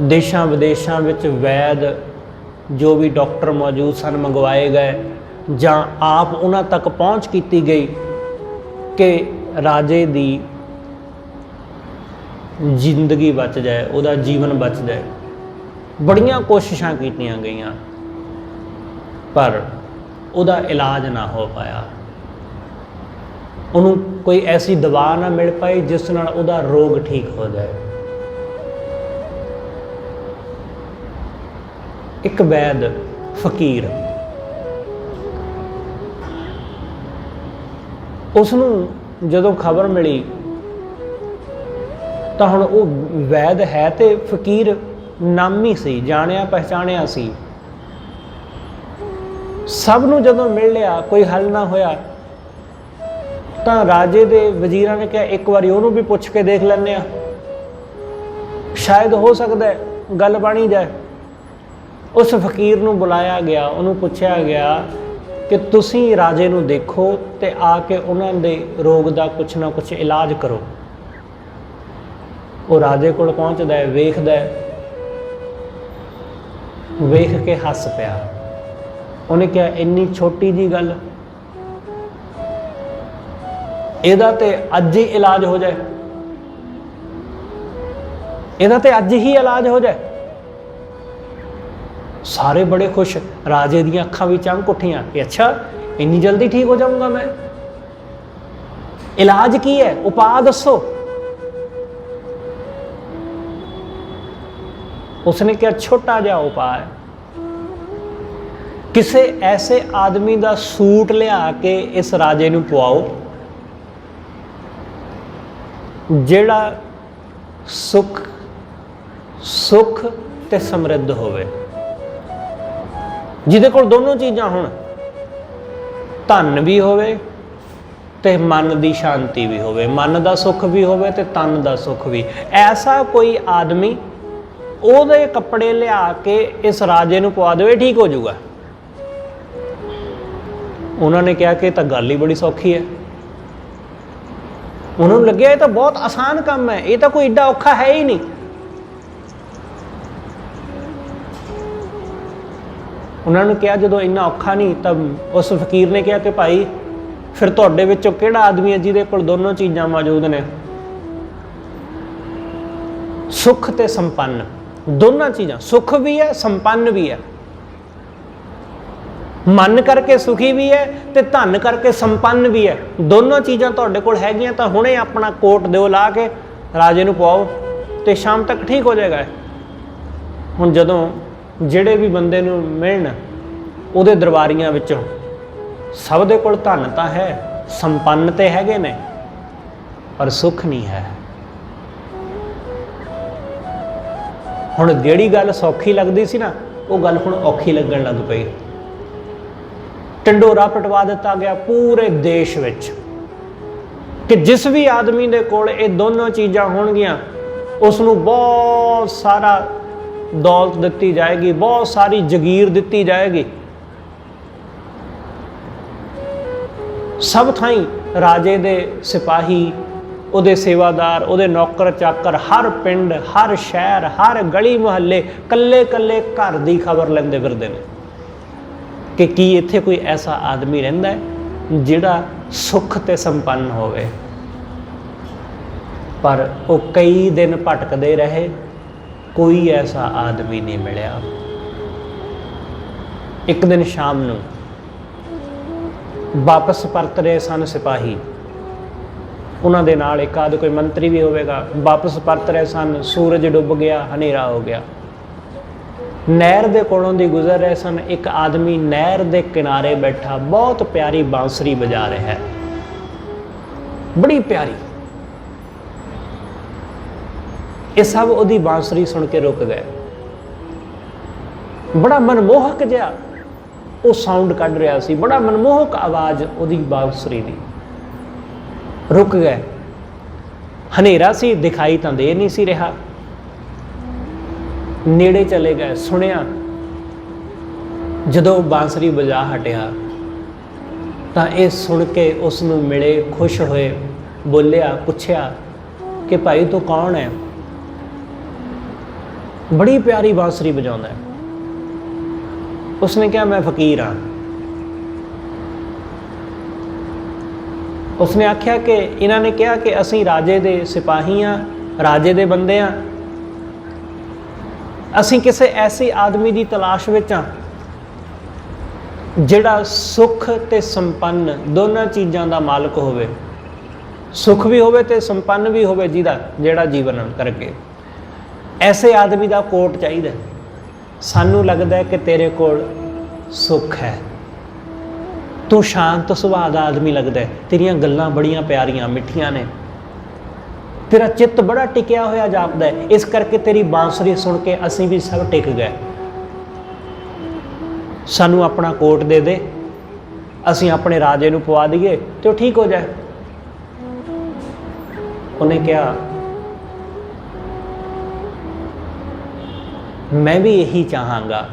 ਦੇਸ਼ਾਂ ਵਿਦੇਸ਼ਾਂ ਵਿੱਚ ਵੈਦ ਜੋ ਵੀ ਡਾਕਟਰ ਮੌਜੂਦ ਸਨ ਮੰਗਵਾਏ ਗਏ, ਜਾਂ ਆਪ ਉਹਨਾਂ ਤੱਕ ਪਹੁੰਚ ਕੀਤੀ ਗਈ ਕਿ ਰਾਜੇ ਦੀ ਜ਼ਿੰਦਗੀ ਬਚ ਜਾਏ, ਉਹਦਾ ਜੀਵਨ ਬਚ ਜਾਏ। ਬੜੀਆਂ ਕੋਸ਼ਿਸ਼ਾਂ ਕੀਤੀਆਂ ਗਈਆਂ ਪਰ ਉਹਦਾ ਇਲਾਜ ਨਾ ਹੋ ਪਾਇਆ। ਉਹਨੂੰ ਕੋਈ ਐਸੀ ਦਵਾ ਨਾ ਮਿਲ ਪਾਈ ਜਿਸ ਨਾਲ ਉਹਦਾ ਰੋਗ ਠੀਕ ਹੋ ਜਾਏ। ਇੱਕ ਵੈਦ ਫਕੀਰ, ਉਸ ਨੂੰ ਜਦੋਂ ਖਬਰ ਮਿਲੀ ਤਾਂ ਹੁਣ ਉਹ ਵੈਦ ਹੈ ਤੇ ਫਕੀਰ ਨਾਮੀ ਸੀ, ਜਾਣਿਆ ਪਹਿਚਾਣਿਆ ਸੀ। ਸਭ ਨੂੰ ਜਦੋਂ ਮਿਲ ਲਿਆ ਕੋਈ ਹੱਲ ਨਾ ਹੋਇਆ ਤਾਂ ਰਾਜੇ ਦੇ ਵਜ਼ੀਰਾਂ ਨੇ ਕਿਹਾ ਇੱਕ ਵਾਰੀ ਉਹਨੂੰ ਵੀ ਪੁੱਛ ਕੇ ਦੇਖ ਲੈਂਦੇ ਆ, ਸ਼ਾਇਦ ਹੋ ਸਕਦਾ ਗੱਲ ਬਣੀ ਜਾਏ। ਉਸ ਫਕੀਰ ਨੂੰ ਬੁਲਾਇਆ ਗਿਆ, ਉਹਨੂੰ ਪੁੱਛਿਆ ਗਿਆ ਕਿ ਤੁਸੀਂ ਰਾਜੇ ਨੂੰ ਦੇਖੋ ਤੇ ਆ ਕੇ ਉਹਨਾਂ ਦੇ ਰੋਗ ਦਾ ਕੁਛ ਨਾ ਕੁਛ ਇਲਾਜ ਕਰੋ। ਉਹ ਰਾਜੇ ਕੋਲ ਪਹੁੰਚਦਾ ਹੈ, ਵੇਖਦਾ ਹੈ, ਵੇਖ ਕੇ ਹੱਸ ਪਿਆ। ਉਹਨੇ ਕਿਹਾ ਇੰਨੀ ਛੋਟੀ ਜੀ ਗੱਲ, ਇਹਦਾ ਤੇ ਅੱਜ ਹੀ ਇਲਾਜ ਹੋ ਜਾਏ, ਇਹਦਾ ਤੇ ਅੱਜ ਹੀ ਇਲਾਜ ਹੋ ਜਾਏ। ਸਾਰੇ ਬੜੇ ਖੁਸ਼, ਰਾਜੇ ਦੀਆਂ ਅੱਖਾਂ ਵੀ ਚਮਕ ਉੱਠੀਆਂ ਕਿ ਅੱਛਾ ਇੰਨੀ ਜਲਦੀ ਠੀਕ ਹੋ ਜਾਊਂਗਾ ਮੈਂ। ਇਲਾਜ ਕੀ ਹੈ, ਉਪਾਅ ਦੱਸੋ। ਉਸਨੇ ਕਿਹਾ ਛੋਟਾ ਜਿਹਾ ਉਪਾਅ ਹੈ, ਕਿਸੇ ਐਸੇ ਆਦਮੀ ਦਾ ਸੂਟ ਲਿਆ ਕੇ ਇਸ ਰਾਜੇ ਨੂੰ ਪਵਾਓ ਜਿਹੜਾ ਸੁੱਖ ਤੇ ਸਮਰਿੱਧ ਹੋਵੇ, ਜਿਹਦੇ ਕੋਲ ਦੋਨੋਂ ਚੀਜ਼ਾਂ ਹੋਣ, ਧਨ ਵੀ ਹੋਵੇ ਤੇ ਮਨ ਦੀ ਸ਼ਾਂਤੀ ਵੀ ਹੋਵੇ, ਮਨ ਦਾ ਸੁੱਖ ਵੀ ਹੋਵੇ ਤੇ ਤਨ ਦਾ ਸੁੱਖ ਵੀ। ਐਸਾ ਕੋਈ ਆਦਮੀ ਉਹਦੇ ਕੱਪੜੇ ਲਿਆ ਕੇ ਇਸ ਰਾਜੇ ਨੂੰ ਪਵਾ ਦੇਵੇ, ਠੀਕ ਹੋ ਜਾਊਗਾ। ਉਹਨਾਂ ਨੇ ਕਿਹਾ ਕਿ ਇਹ ਤਾਂ ਗੱਲ ਹੀ ਬੜੀ ਸੌਖੀ ਹੈ। ਉਹਨਾਂ ਨੂੰ ਲੱਗਿਆ ਇਹ ਤਾਂ ਬਹੁਤ ਆਸਾਨ ਕੰਮ ਹੈ, ਇਹ ਤਾਂ ਕੋਈ ਏਡਾ ਔਖਾ ਹੈ ਹੀ ਨਹੀਂ। ਉਹਨਾਂ ਨੂੰ ਕਿਹਾ ਜਦੋਂ ਇੰਨਾ ਔਖਾ ਨਹੀਂ, ਤਾਂ ਉਸ ਫਕੀਰ ਨੇ ਕਿਹਾ ਕਿ ਭਾਈ ਫਿਰ ਤੁਹਾਡੇ ਵਿੱਚੋਂ ਕਿਹੜਾ ਆਦਮੀ ਹੈ ਜਿਹਦੇ ਕੋਲ ਦੋਨੋਂ ਚੀਜ਼ਾਂ ਮੌਜੂਦ ਨੇ, ਸੁੱਖ ਤੇ ਸੰਪੰਨ, ਦੋਨਾਂ ਚੀਜ਼ਾਂ, ਸੁੱਖ ਵੀ ਹੈ ਸੰਪੰਨ ਵੀ ਹੈ, ਮਨ ਕਰਕੇ ਸੁਖੀ ਵੀ ਹੈ ਤੇ ਧਨ ਕਰਕੇ ਸੰਪੰਨ ਵੀ ਹੈ। ਦੋਨੋਂ ਚੀਜ਼ਾਂ ਤੁਹਾਡੇ ਕੋਲ ਹੈਗੀਆਂ ਤਾਂ ਹੁਣੇ ਆਪਣਾ ਕੋਟ ਦਿਓ ਲਾ ਕੇ ਰਾਜੇ ਨੂੰ ਪਵਾਓ ਤੇ ਸ਼ਾਮ ਤੱਕ ਠੀਕ ਹੋ ਜਾਏਗਾ। ਹੁਣ ਜਦੋਂ ਜਿਹੜੇ ਵੀ ਬੰਦੇ ਨੂੰ ਮਿਲਣ ਉਹਦੇ ਦਰਬਾਰੀਆਂ ਵਿੱਚੋਂ ਸਭ ਦੇ ਕੋਲ ਧਨ ਤਾਂ ਹੈ, ਸੰਪੰਨ ਤੇ ਹੈਗੇ ਨੇ, ਪਰ ਸੁੱਖ ਨਹੀਂ ਹੈ। ਹੁਣ ਜਿਹੜੀ ਗੱਲ ਸੌਖੀ ਲੱਗਦੀ ਸੀ ਨਾ, ਉਹ ਗੱਲ ਹੁਣ ਔਖੀ ਲੱਗਣ ਲੱਗ ਪਈ। ਢਿੰਡੋਰਾ ਪਟਵਾ ਦਿੱਤਾ ਗਿਆ ਪੂਰੇ ਦੇਸ਼ ਵਿੱਚ ਕਿ ਜਿਸ ਵੀ ਆਦਮੀ ਦੇ ਕੋਲ ਇਹ ਦੋਨੋਂ ਚੀਜ਼ਾਂ ਹੋਣਗੀਆਂ ਉਸ ਨੂੰ ਬਹੁਤ ਸਾਰਾ ਦੌਲਤ ਦਿੱਤੀ ਜਾਏਗੀ, ਬਹੁਤ ਸਾਰੀ ਜਗੀਰ ਦਿੱਤੀ ਜਾਏਗੀ। ਸਭ ਥਾਈਂ ਰਾਜੇ ਦੇ ਸਿਪਾਹੀ, ਉਹਦੇ ਸੇਵਾਦਾਰ, ਉਹਦੇ ਨੌਕਰ ਚਾਕਰ, ਹਰ ਪਿੰਡ, ਹਰ ਸ਼ਹਿਰ, ਹਰ ਗਲੀ ਮੁਹੱਲੇ, ਕੱਲੇ ਕੱਲੇ ਘਰ ਦੀ ਖਬਰ ਲੈਂਦੇ ਫਿਰਦੇ ਨੇ ਕਿ ਕੀ ਇੱਥੇ ਕੋਈ ਐਸਾ ਆਦਮੀ ਰਹਿੰਦਾ ਹੈ ਜਿਹੜਾ ਸੁੱਖ ਤੇ ਸੰਪੰਨ ਹੋਵੇ। ਪਰ ਉਹ ਕਈ ਦਿਨ ਭਟਕਦੇ ਰਹੇ, ਕੋਈ ਐਸਾ ਆਦਮੀ ਨਹੀਂ ਮਿਲਿਆ। ਇੱਕ ਦਿਨ ਸ਼ਾਮ ਨੂੰ ਵਾਪਸ ਪਰਤ ਰਹੇ ਸਨ ਸਿਪਾਹੀ, ਉਹਨਾਂ ਦੇ ਨਾਲ ਇੱਕ ਆਦ ਕੋਈ ਮੰਤਰੀ ਵੀ ਹੋਵੇਗਾ। ਵਾਪਸ ਪਰਤ ਰਹੇ ਸਨ, ਸੂਰਜ ਡੁੱਬ ਗਿਆ, ਹਨੇਰਾ ਹੋ ਗਿਆ। ਨਹਿਰ ਦੇ ਕੋਲੋਂ ਦੀ ਗੁਜ਼ਰ ਰਹੇ ਸਨ, ਇੱਕ ਆਦਮੀ ਨਹਿਰ ਦੇ ਕਿਨਾਰੇ ਬੈਠਾ ਬਹੁਤ ਪਿਆਰੀ ਬਾਂਸੁਰੀ ਵਜਾ ਰਿਹਾ ਹੈ, ਬੜੀ ਪਿਆਰੀ। ਇਹ ਸਭ ਉਹਦੀ ਬਾਂਸੁਰੀ ਸੁਣ ਕੇ ਰੁਕ ਗਏ। ਬੜਾ ਮਨਮੋਹਕ ਜਿਹਾ ਉਹ ਸਾਊਂਡ ਕੱਢ ਰਿਹਾ ਸੀ, ਬੜਾ ਮਨਮੋਹਕ ਆਵਾਜ਼ ਉਹਦੀ ਬਾਂਸੁਰੀ ਦੀ। ਰੁਕ ਗਏ ਹਨੇਰਾ ਸੀ, ਦਿਖਾਈ ਤਾਂ ਦੇ ਨਹੀਂ ਸੀ ਰਿਹਾ। ਨੇੜੇ ਚਲੇ ਗਏ, ਸੁਣਿਆ। ਜਦੋਂ ਬਾਂਸਰੀ ਵਜਾ ਹਟਿਆ ਤਾਂ ਇਹ ਸੁਣ ਕੇ ਉਸ ਨੂੰ ਮਿਲੇ, ਖੁਸ਼ ਹੋਏ, ਬੋਲਿਆ, ਪੁੱਛਿਆ ਕਿ ਭਾਈ ਤੂੰ ਕੌਣ ਹੈ? ਬੜੀ ਪਿਆਰੀ ਬਾਂਸਰੀ ਵਜਾਉਂਦਾ ਹੈ। ਉਸਨੇ ਕਿਹਾ ਮੈਂ ਫਕੀਰ ਹਾਂ। ਉਸਨੇ ਆਖਿਆ ਕਿ ਇਹਨਾਂ ਨੇ ਕਿਹਾ ਕਿ ਅਸੀਂ ਰਾਜੇ ਦੇ ਸਿਪਾਹੀ ਹਾਂ, ਰਾਜੇ ਦੇ ਬੰਦੇ ਹਾਂ, ਅਸੀਂ ਕਿਸੇ ਐਸੇ ਆਦਮੀ ਦੀ ਤਲਾਸ਼ ਵਿੱਚ ਹਾਂ ਜਿਹੜਾ ਸੁੱਖ ਤੇ ਸੰਪੰਨ ਦੋਨਾਂ ਚੀਜ਼ਾਂ ਦਾ ਮਾਲਕ ਹੋਵੇ, ਸੁੱਖ ਵੀ ਹੋਵੇ ਤੇ ਸੰਪੰਨ ਵੀ ਹੋਵੇ, ਜਿਹੜਾ ਜੀਵਨ ਕਰਕੇ। ਐਸੇ ਆਦਮੀ ਦਾ ਕੋਟ ਚਾਹੀਦਾ। ਸਾਨੂੰ ਲੱਗਦਾ ਕਿ ਤੇਰੇ ਕੋਲ ਸੁੱਖ ਹੈ, ਤੂੰ ਸ਼ਾਂਤ ਸੁਭਾਅ ਦਾ ਆਦਮੀ ਲੱਗਦਾ, ਤੇਰੀਆਂ ਗੱਲਾਂ ਬੜੀਆਂ ਪਿਆਰੀਆਂ ਮਿੱਠੀਆਂ ਨੇ, ਤੇਰਾ ਚਿੱਤ ਬੜਾ ਟਿਕਿਆ ਹੋਇਆ ਜਾਪਦਾ ਹੈ, ਇਸ ਕਰਕੇ ਤੇਰੀ ਬਾਂਸਰੀ ਸੁਣ ਕੇ ਅਸੀਂ ਵੀ ਸਭ ਟਿਕ ਗਏ। ਸਾਨੂੰ ਆਪਣਾ ਕੋਟ ਦੇ ਦੇ, ਅਸੀਂ ਆਪਣੇ ਰਾਜੇ ਨੂੰ ਪਵਾ ਦਈਏ ਤੇ ਉਹ ਠੀਕ ਹੋ ਜਾਏ। ਉਹਨੇ ਕਿਹਾ ਮੈਂ ਵੀ ਇਹੀ ਚਾਹਾਂਗਾ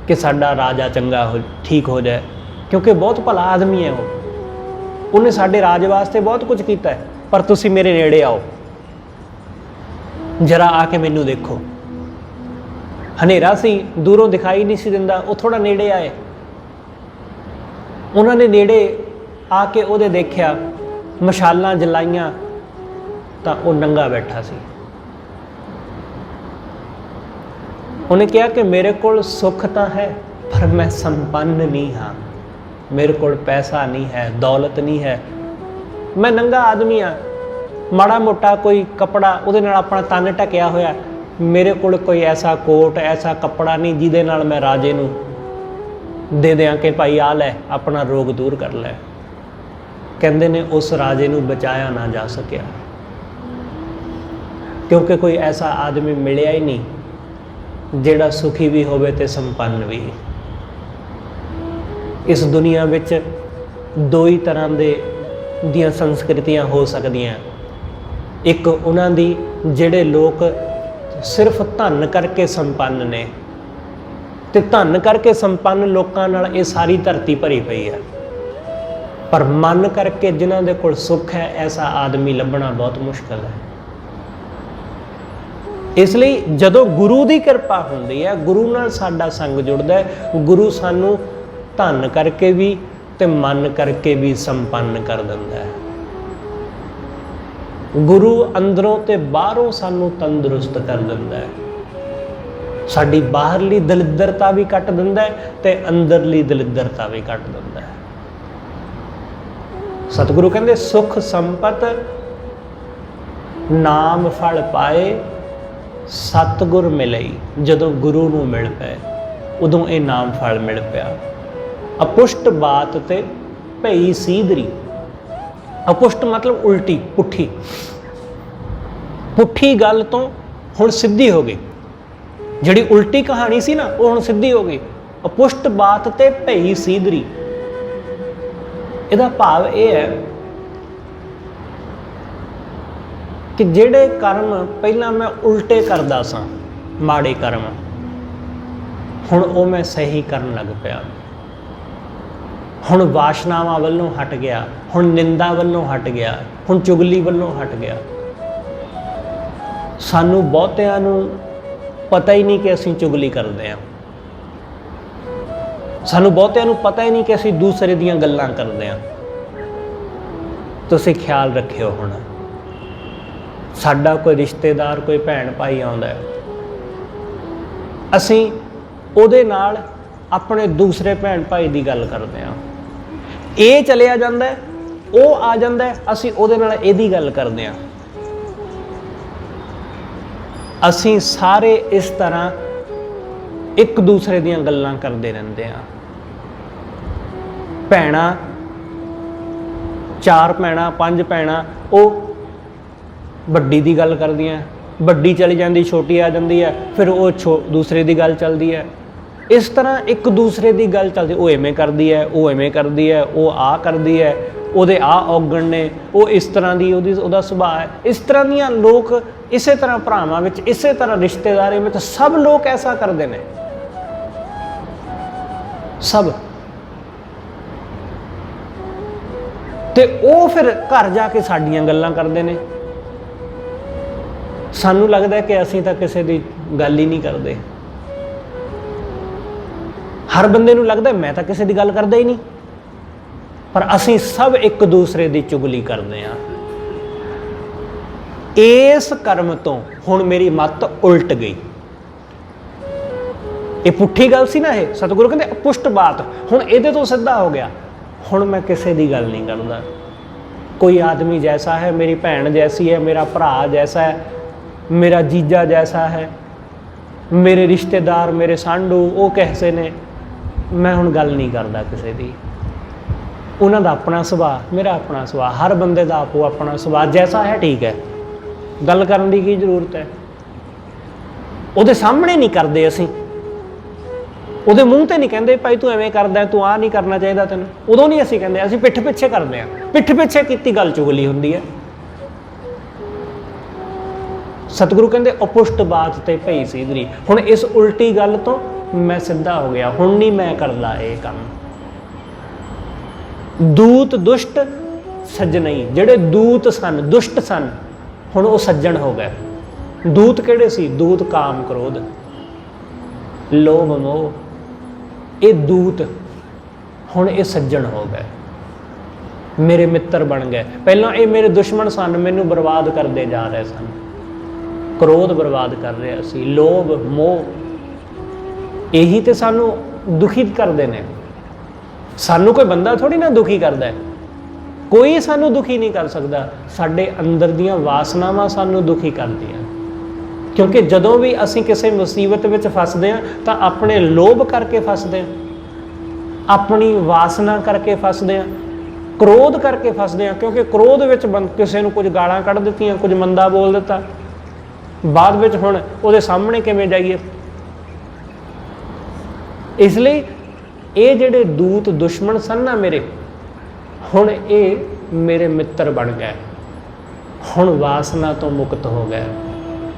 ਕਿ ਸਾਡਾ ਰਾਜਾ ਚੰਗਾ ਠੀਕ ਹੋ ਜਾਏ, ਕਿਉਂਕਿ ਬਹੁਤ ਭਲਾ ਆਦਮੀ ਹੈ ਉਹਨੇ ਸਾਡੇ ਰਾਜ ਵਾਸਤੇ ਬਹੁਤ ਕੁਝ ਕੀਤਾ ਹੈ, ਪਰ ਤੁਸੀਂ ਮੇਰੇ ਨੇੜੇ ਆਓ, ਜਰਾ ਆ ਕੇ ਮੈਨੂੰ ਦੇਖੋ। ਹਨੇਰਾ ਸੀ, ਦੂਰੋਂ ਦਿਖਾਈ ਨਹੀਂ ਸੀ ਦਿੰਦਾ, ਉਹ ਥੋੜਾ ਨੇੜੇ ਆਏ। ਉਹਨਾਂ ਨੇ ਨੇੜੇ ਆ ਕੇ ਉਹਦੇ ਦੇਖਿਆ, ਮਸ਼ਾਲਾਂ ਜਲਾਈਆਂ ਤਾਂ ਉਹ ਨੰਗਾ ਬੈਠਾ ਸੀ। ਉਹਨੇ ਕਿਹਾ ਕਿ ਮੇਰੇ ਕੋਲ ਸੁੱਖ ਤਾਂ ਹੈ, ਪਰ ਮੈਂ ਸੰਪੰਨ ਨਹੀਂ ਹਾਂ, ਮੇਰੇ ਕੋਲ ਪੈਸਾ ਨਹੀਂ ਹੈ, ਦੌਲਤ ਨਹੀਂ ਹੈ, ਮੈਂ ਨੰਗਾ ਆਦਮੀ ਹਾਂ, ਮਾੜਾ ਮੋਟਾ ਕੋਈ ਕੱਪੜਾ ਉਹਦੇ ਨਾਲ ਆਪਣਾ ਤਨ ਢਕਿਆ ਹੋਇਆ, ਮੇਰੇ ਕੋਲ ਕੋਈ ਐਸਾ ਕੋਟ, ਐਸਾ ਕੱਪੜਾ ਨਹੀਂ ਜਿਹਦੇ ਨਾਲ ਮੈਂ ਰਾਜੇ ਨੂੰ ਦੇ ਦਿਆਂ ਕਿ ਭਾਈ ਆ ਲੈ, ਆਪਣਾ ਰੋਗ ਦੂਰ ਕਰ ਲੈ। ਕਹਿੰਦੇ ਨੇ ਉਸ ਰਾਜੇ ਨੂੰ ਬਚਾਇਆ ਨਾ ਜਾ ਸਕਿਆ, ਕਿਉਂਕਿ ਕੋਈ ਐਸਾ ਆਦਮੀ ਮਿਲਿਆ ਹੀ ਨਹੀਂ ਜਿਹੜਾ ਸੁਖੀ ਵੀ ਹੋਵੇ ਤੇ ਸੰਪੰਨ ਵੀ। ਇਸ ਦੁਨੀਆ ਵਿੱਚ ਦੋ ਹੀ ਤਰ੍ਹਾਂ ਦੀਆਂ ਸੰਸਕ੍ਰਿਤੀਆਂ ਹੋ ਸਕਦੀਆਂ। ਇੱਕ ਉਹਨਾਂ ਦੀ ਜਿਹੜੇ ਲੋਕ ਸਿਰਫ ਧਨ ਕਰਕੇ ਸੰਪੰਨ ਨੇ, ਤੇ ਧਨ ਕਰਕੇ ਸੰਪੰਨ ਲੋਕਾਂ ਨਾਲ ਇਹ ਸਾਰੀ ਧਰਤੀ ਭਰੀ ਪਈ ਹੈ, ਪਰ ਮਨ ਕਰਕੇ ਜਿਨ੍ਹਾਂ ਦੇ ਕੋਲ ਸੁੱਖ ਹੈ, ਐਸਾ ਆਦਮੀ ਲੱਭਣਾ ਬਹੁਤ ਮੁਸ਼ਕਲ ਹੈ। ਇਸ ਲਈ ਜਦੋਂ ਗੁਰੂ ਦੀ ਕਿਰਪਾ ਹੁੰਦੀ ਹੈ, ਗੁਰੂ ਨਾਲ ਸਾਡਾ ਸੰਗ ਜੁੜਦਾ ਹੈ, ਗੁਰੂ ਸਾਨੂੰ ਧਨ ਕਰਕੇ ਵੀ ਤੇ ਮਨ ਕਰਕੇ ਵੀ ਸੰਪੰਨ ਕਰ ਦਿੰਦਾ ਹੈ। ਗੁਰੂ ਅੰਦਰੋਂ ਤੇ ਬਾਹਰੋਂ ਸਾਨੂੰ ਤੰਦਰੁਸਤ ਕਰ ਦਿੰਦਾ ਹੈ, ਸਾਡੀ ਬਾਹਰਲੀ ਦਲਿੱਦਰਤਾ ਵੀ ਕੱਟ ਦਿੰਦਾ ਹੈ ਤੇ ਅੰਦਰਲੀ ਦਲਿੱਦਰਤਾ ਵੀ ਕੱਟ ਦਿੰਦਾ ਹੈ। ਸਤਿਗੁਰੂ ਕਹਿੰਦੇ ਸੁਖ ਸੰਪਤ ਨਾਮ ਫਲ ਪਾਏ, ਸਤਿਗੁਰ ਮਿਲਈ। ਜਦੋਂ ਗੁਰੂ ਨੂੰ ਮਿਲ ਪਏ ਉਦੋਂ ਇਹ ਨਾਮ ਫਲ ਮਿਲ ਪਿਆ। ਅਪੁਸ਼ਟ ਬਾਤ ਤੇ ਭਈ ਸੀਧਰੀ। ਅਪੁਸ਼ਟ ਮਤਲਬ ਉਲਟੀ, ਪੁੱਠੀ, ਪੁੱਠੀ ਗੱਲ ਤੋਂ ਹੁਣ ਸਿੱਧੀ ਹੋ ਗਈ। ਜਿਹੜੀ ਉਲਟੀ ਕਹਾਣੀ ਸੀ ਨਾ, ਉਹ ਹੁਣ ਸਿੱਧੀ ਹੋ ਗਈ। ਅਪੁਸ਼ਟ ਬਾਤ ਤੇ ਭਈ ਸੀਧਰੀ। ਇਹਦਾ ਭਾਵ ਇਹ ਹੈ ਕਿ ਜਿਹੜੇ ਕਰਮ ਪਹਿਲਾਂ ਮੈਂ ਉਲਟੇ ਕਰਦਾ ਸਾਂ, ਮਾੜੇ ਕਰਮ, ਹੁਣ ਉਹ ਮੈਂ ਸਹੀ ਕਰਨ ਲੱਗ ਪਿਆ। ਹੁਣ ਵਾਸ਼ਨਾਵਾਂ ਵੱਲੋਂ ਹਟ ਗਿਆ, ਹੁਣ ਨਿੰਦਾ ਵੱਲੋਂ ਹਟ ਗਿਆ, ਹੁਣ ਚੁਗਲੀ ਵੱਲੋਂ ਹਟ ਗਿਆ। ਸਾਨੂੰ ਬਹੁਤਿਆਂ ਨੂੰ ਪਤਾ ਹੀ ਨਹੀਂ ਕਿ ਅਸੀਂ ਚੁਗਲੀ ਕਰਦੇ ਹਾਂ, ਸਾਨੂੰ ਬਹੁਤਿਆਂ ਨੂੰ ਪਤਾ ਹੀ ਨਹੀਂ ਕਿ ਅਸੀਂ ਦੂਸਰੇ ਦੀਆਂ ਗੱਲਾਂ ਕਰਦੇ ਹਾਂ। ਤੁਸੀਂ ਖਿਆਲ ਰੱਖਿਓ, ਹੁਣ ਸਾਡਾ ਕੋਈ ਰਿਸ਼ਤੇਦਾਰ, ਕੋਈ ਭੈਣ ਭਾਈ ਆਉਂਦਾ ਹੈ, ਅਸੀਂ ਉਹਦੇ ਨਾਲ ਆਪਣੇ ਦੂਸਰੇ ਭੈਣ ਭਾਈ ਦੀ ਗੱਲ ਕਰਦੇ ਹਾਂ, ਇਹ ਚਲਿਆ ਜਾਂਦਾ, ਉਹ ਆ ਜਾਂਦਾ, ਅਸੀਂ ਉਹਦੇ ਨਾਲ ਇਹਦੀ ਗੱਲ ਕਰਦੇ ਹਾਂ। ਅਸੀਂ ਸਾਰੇ ਇਸ ਤਰ੍ਹਾਂ ਇੱਕ ਦੂਸਰੇ ਦੀਆਂ ਗੱਲਾਂ ਕਰਦੇ ਰਹਿੰਦੇ ਹਾਂ। ਭੈਣਾਂ, 4 ਭੈਣਾਂ 5 ਭੈਣਾਂ, ਉਹ ਵੱਡੀ ਦੀ ਗੱਲ ਕਰਦੀਆਂ, ਵੱਡੀ ਚਲੀ ਜਾਂਦੀ, ਛੋਟੀ ਆ ਜਾਂਦੀ ਹੈ, ਫਿਰ ਉਹ ਦੂਸਰੇ ਦੀ ਗੱਲ ਚੱਲਦੀ ਹੈ। इस तरह एक दूसरे की गल चलती, वो इवें करती है, वो इवें करती है, वो आ करती है, ਉਹਦੇ ਆ ਔਗਣ ਨੇ, ਉਹ ਇਸ ਤਰ੍ਹਾਂ ਦੀ ਉਹਦਾ ਸੁਭਾਅ ਹੈ। ਇਸ ਤਰ੍ਹਾਂ ਦੀਆਂ ਲੋਕ ਇਸੇ ਤਰ੍ਹਾਂ ਭਰਾਵਾਂ ਵਿੱਚ, ਇਸੇ ਤਰ੍ਹਾਂ ਰਿਸ਼ਤੇਦਾਰੀ ਵਿੱਚ ਸਭ ਲੋਕ ਐਸਾ ਕਰਦੇ ਨੇ, ਸਭ। ਤੇ ਉਹ ਫਿਰ ਘਰ ਜਾ ਕੇ ਸਾਡੀਆਂ ਗੱਲਾਂ ਕਰਦੇ ਨੇ। ਸਾਨੂੰ ਲੱਗਦਾ ਕਿ ਅਸੀਂ ਤਾਂ ਕਿਸੇ ਦੀ ਗੱਲ ਹੀ ਨਹੀਂ ਕਰਦੇ। ਹਰ ਬੰਦੇ ਨੂੰ ਲੱਗਦਾ ਮੈਂ ਤਾਂ ਕਿਸੇ ਦੀ ਗੱਲ ਕਰਦਾ ਹੀ ਨਹੀਂ, पर असी सब एक दूसरे की चुगली करते हैं। इस कर्म तो हुण मेरी मत उल्ट गई। ये पुठी गल सी ना, ये सतगुरु कहते अपुष्ट बात, हुण इहदे तो सीधा हो गया। हुण मैं किसी की गल नहीं करता। कोई आदमी जैसा है, मेरी भैन जैसी है, मेरा भरा जैसा है, मेरा जीजा जैसा है, मेरे रिश्तेदार, मेरे सांडू वो कैसे ने, मैं हुण गल नहीं करता किसी की। उन्हों का अपना सुभाव, मेरा अपना सुभाव, हर बंदे का आपो अपना सुभाव जैसा है ठीक है, गल करने की की जरूरत है। वो सामने नहीं करते, असी वो मूँह तो नहीं कहते भाई तू एवें करदा, तू आ नहीं करना चाहिए तेन, उदों नहीं असी कहते, असी पिठ पिछे करते हैं। पिठ पिछे की गल चुगली होंदी है। सतगुरु कहते अपुष्ट बात ते भई सीधरी। हुण इस उल्टी गल तो मैं सीधा हो गया, हुण नहीं मैं करदा ये काम। दूत दुष्ट सज्जनई, जेड़े दूत सन दुष्ट सन, हुण वो सज्जन हो गए। दूत किहड़े सी? दूत काम क्रोध लोभ मोह, ये दूत हुण ये सज्जन हो गए, मेरे मित्र बन गए। पहलां ये मेरे दुश्मन सन, मैनू बर्बाद करते जा रहे सन, क्रोध बर्बाद कर रहे सी, लोभ मोह यही तो सानू दुखी करते हैं। सानू कोई बंदा थोड़ी ना दुखी करता है, कोई सानू दुखी नहीं कर सकता। साडे अंदर दियां वासनावां सानू दुखी करदियां, क्योंकि जदों भी असीं किसी मुसीबत विच फसदे हां तां अपने लोभ करके फसदे हां, अपनी वासना करके फसदे हां, क्रोध करके फसदे हां। क्योंकि क्रोध विच किसी नूं कुछ गालां कढ़ दित्तियां, कुछ मंदा बोल दिता, बाद विच हुण उहदे सामने किवें जाइए। इसलिए ये जिहड़े दूत दुश्मन सन ना मेरे, हुण ये मेरे मित्र बन गए। हुण वासना तो मुक्त हो गए,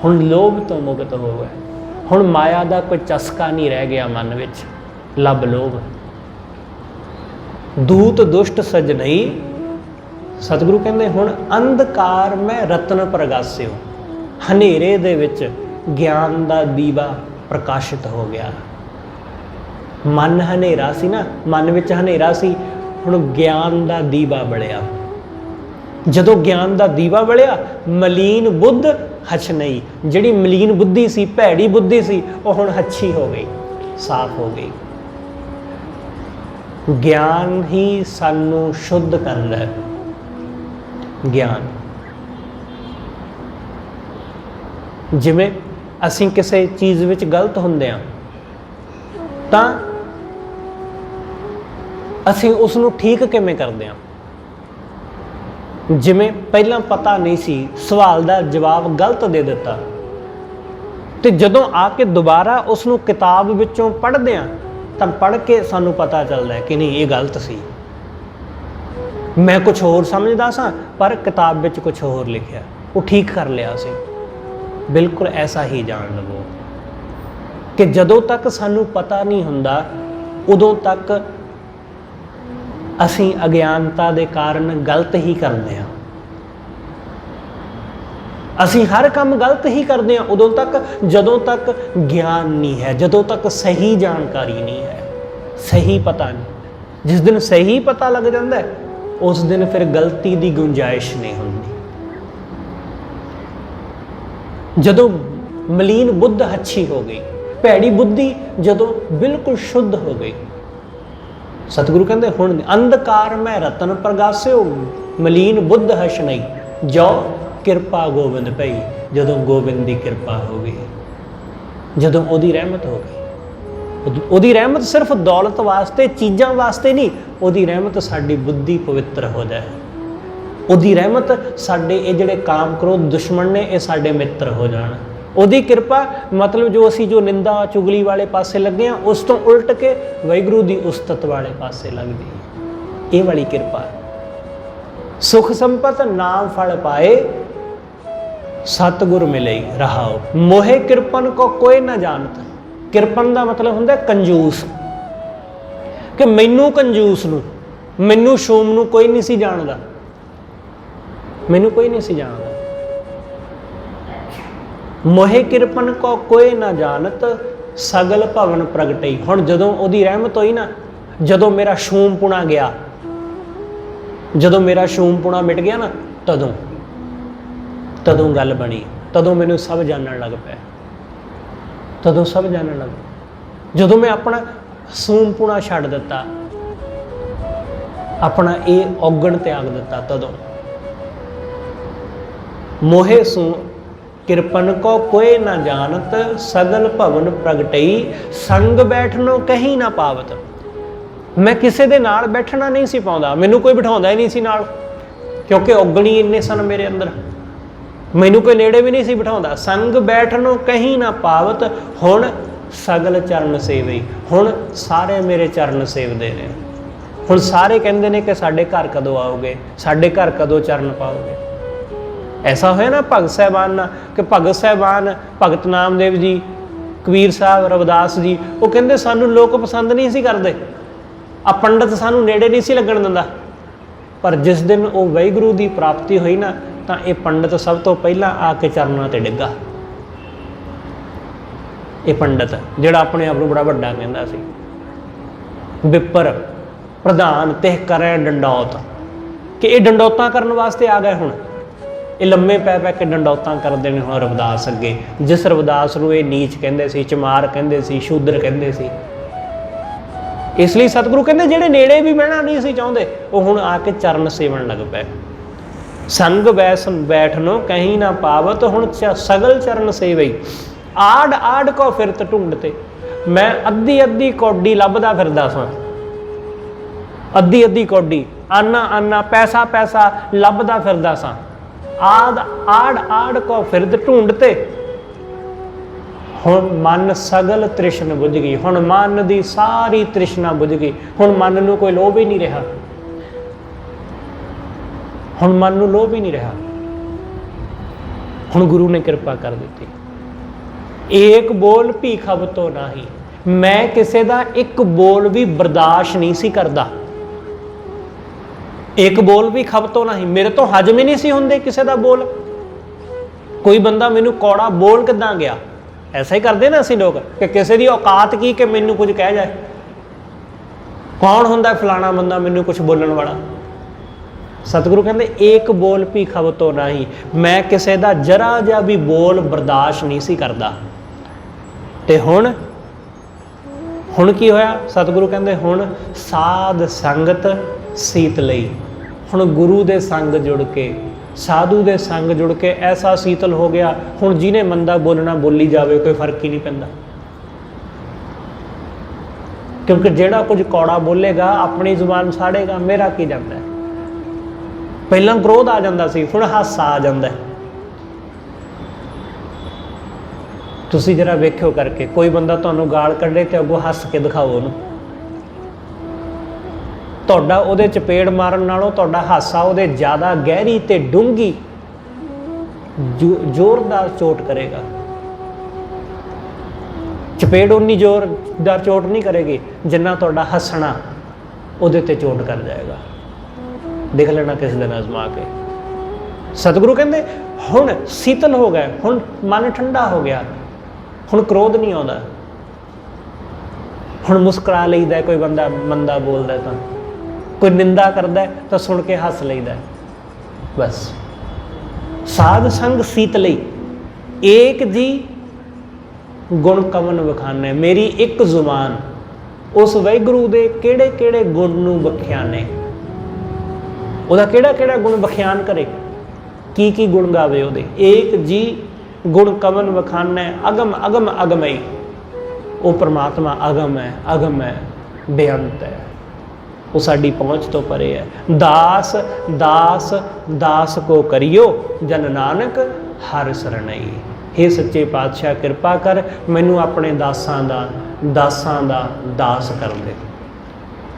हुण लोभ तो मुक्त हो गए, हुण माया का कोई चस्का नहीं रह गया मन विच, लब लोभ। दूत दुष्ट सजनई, सतगुरु कहते हुण अंधकार में रतन प्रगास्यो, हनेरे दे विच ज्ञान का दीवा प्रकाशित हो गया। मन हनेरा सी ना, मन विच हनेरा सी, हुण ज्ञान का दीवा बलिया। जदों ज्ञान का दीवा बलिया, मलीन बुद्ध हछ नहीं, जिहड़ी मलीन बुद्धि सी, भैड़ी बुद्धि सी, वो हुण हच्छी हो गई, साफ हो गई। ज्ञान ही सानू शुद्ध करदा है। ज्ञान जिवें असीं किसी चीज़ विच गलत हुंदे हां तां असीं उसनूं ठीक किवें करदे हां। जिवें पहलां पता नहीं सी, सवाल का जवाब गलत दे दिता, तो जदों आके दोबारा उसनूं किताब विचों पढ़दे हां तां पढ़ के सानूं पता चलदा है कि नहीं ये गलत सी, मैं कुछ होर समझदा सां पर किताब विच कुछ होर लिखिया, वो ठीक कर लिया सी। बिल्कुल ऐसा ही जान लवो कि जदों तक सानू पता नहीं हुंदा उदों तक असीं अज्ञानता के कारण गलत ही करते हैं। असीं हर काम गलत ही करते हैं उदों तक जदों तक ज्ञान नहीं है, जदों तक सही जानकारी नहीं है, सही पता नहीं। जिस दिन सही पता लग जाता है उस दिन फिर गलती की गुंजाइश नहीं होती। जदों मलीन बुद्ध अच्छी हो गई, भैड़ी बुद्धि जदों बिल्कुल शुद्ध हो गई, सतगुरु कहते हुण अंधकार में रतन प्रगास्यो, मलीन बुद्ध हश नहीं, जो किरपा गोबिंद पई। जदों गोबिंद की किरपा हो गई, जदों ओदी रहमत हो गई, ओदी रहमत सिर्फ दौलत वास्ते चीज़ां वास्ते नहीं, ओदी रहमत साडी बुद्धि पवित्र हो जाए, ओदी रहमत साडे ये जिहड़े काम क्रोध दुश्मन ने ये साडे मित्र हो जाण, ਉਹਦੀ ਕਿਰਪਾ मतलब जो असी जो निंदा चुगली वाले पासे लगे हैं उस तो उल्ट के वाहिगुरू की उस्तत वाले पासे लगती है। ये वाली किरपा सुख संपत नाम फल पाए सतगुर मिले रहाओ मोहे किरपन को कोई ना जानता। किरपन का मतलब होंदा कंजूस कि मैनू कंजूस नू मैनू शूम नू कोई नहीं सी जानदा, मैनू कोई नहीं सी जानदा। मोहे किरपन को कोई ना जानत सगल भवन प्रगटई। हुण जदों ओदी रहमत होई ना, जदों मेरा शूमपुणा गया, जदों मेरा शूमपुणा मिट गया ना, तदों तदों गल बनी, तदों मैनू सब जानन लग पिया, तदों सब जानन लग पिया। जदों मैं अपना सूमपुणा छड्ड दिता, अपना ये औगण त्याग दिता, तदों मोहे सू किरपन को कोई ना जानत सगल भवन प्रगटई संग बैठनो कहीं ना पावत। मैं किसी दे नाल बैठना नहीं सी पाउंदा, मैनू कोई बिठाउंदा ही नहीं सी नाल, क्योंकि औगणी इन्ने सन मेरे अंदर, मैनू कोई नेड़े भी नहीं सी बिठाउंदा। संग बैठनो कहीं ना पावत हुण सगल चरण सेवई। हुण सारे मेरे चरण सेवदे ने, हुण सारे कहंदे ने कि साडे घर कदों आओगे, साडे घर कदों चरण पाओगे। ऐसा होया ना भगत साहबान ना, कि भगत साहबान भगत नामदेव जी, कबीर साहब, रविदास जी, वो कहंदे सानू लोग पसंद नहीं सी करदे, आ पंडित सानू नेड़े नहीं सी लगन दिंदा। पर जिस दिन वो वाहिगुरू की प्राप्ति हुई ना, तो ये पंडित सब तो पहला आके चरणों ते डिग्गा। ये पंडित जिहड़ा अपने आप को बड़ा वड्डा कहंदा सी, विपर प्रधान तिह करे डंडौत, कि ये डंडौतां करन वास्ते आ गए। हुण ये लम्मे पै पै के डंडौतां करदे ने हुण रविदास अगे, जिस रविदास नूं ये नीच कहंदे सी, चमार कहंदे सी, शूद्र कहंदे सी। इसलिए सतगुरु कहंदे जिहड़े नेड़े भी बहना नहीं सी चाहुंदे, वो हुण आके चरण सेवन लग पए। संग बैस बैठनो कहीं ना पावत हुण सगल चरण सेवई आड़ आड़ को फिरत ढूंढते। मैं अद्धी अद्धी कौडी लभदा फिरदा सां, अद्धी अद्धी कौडी, आना आना पैसा पैसा लभदा फिरदा सां। आड़ आड़ आड़ को फिरत ढूंढते हुण मन सगल तृष्ण बुझ गई। हुण मन की सारी तृष्णा बुझ गई, हुण मन नूं कोई लोभ ही नहीं रहा, हुण मन नूं लोभ ही नहीं रहा। हुण गुरु ने कृपा कर दी। एक बोल भी खबतो नाही, मैं किसी का एक बोल भी बर्दाश्त नहीं सी करदा। एक बोल भी खबतो नहीं, मेरे तो हजम ही नहीं सी हुंदे किसी का बोल। कोई बंदा मैनू कौड़ा बोल किदां गया, ऐसा ही करते ना असी लोग कि किसी की औकात की कि मैनू कुछ कह जाए। कौन हुंदा फलाना बंदा मैनू कुछ बोलण वाला। सतगुरु कहते एक बोल भी खबतो नहीं, मैं किसी का जरा जा भी बोल बर्दाश्त नहीं सी करदा। ते हुण हुण की होया? सतगुरु कहते हुण साध संगत सीत लई। हुण गुरु दे संग जुड़ के, साधु दे संग जुड़ के ऐसा शीतल हो गया, हुण जिन्हें मंदा बोलना बोली जावे, कोई फर्क ही नहीं पैंदा। क्योंकि जेड़ा कुछ कौड़ा बोलेगा अपनी जुबान साड़ेगा, मेरा की जाता है। पहला क्रोध आ जाता सी, हुण हासा आ जाता है। तुसी जरा वेख्यो करके, कोई बंदा तुहानूं गाल कढे ते अगों हस के दिखाओ उहनूं, तुहाडा उहदे चपेड़ मारन नालों तुहाडा हासा उहदे ज़्यादा गहरी ते डूंगी जोरदार चोट करेगा। चपेड़ उन्नी जोरदार चोट नहीं करेगी जिन्ना तुहाडा हसना उहदे ते चोट कर जाएगा। देख लेना किस दिन आजमा के। सतगुरु कहते हुण शीतल हो गए, हुण मन ठंडा हो गया, हुण क्रोध नहीं आउंदा, हुण मुस्कुरा लईदा। कोई बंदा मंदा बोलदा है, तो कोई निंदा करदा है तो सुन के हस लईदा। बस साध संग शीतलई एक जी गुण कवन वखाने। मेरी एक जुबान उस वाहिगुरू दे केड़े केड़े गुण नूं बख्याने, उहदा केड़ा केड़ा गुण बख्यान करे, की गुण गावे उहदे। एक जी गुण कवन वखाने अगम अगम अगमई। वो परमात्मा अगम है, बेअंत है, वो साडी पहुँच तो परे है। दास दास दास को करियो, जन नानक हर शरणई। हे सच्चे पातशाह किरपा कर, मैनू अपने दासां दा दास कर दे,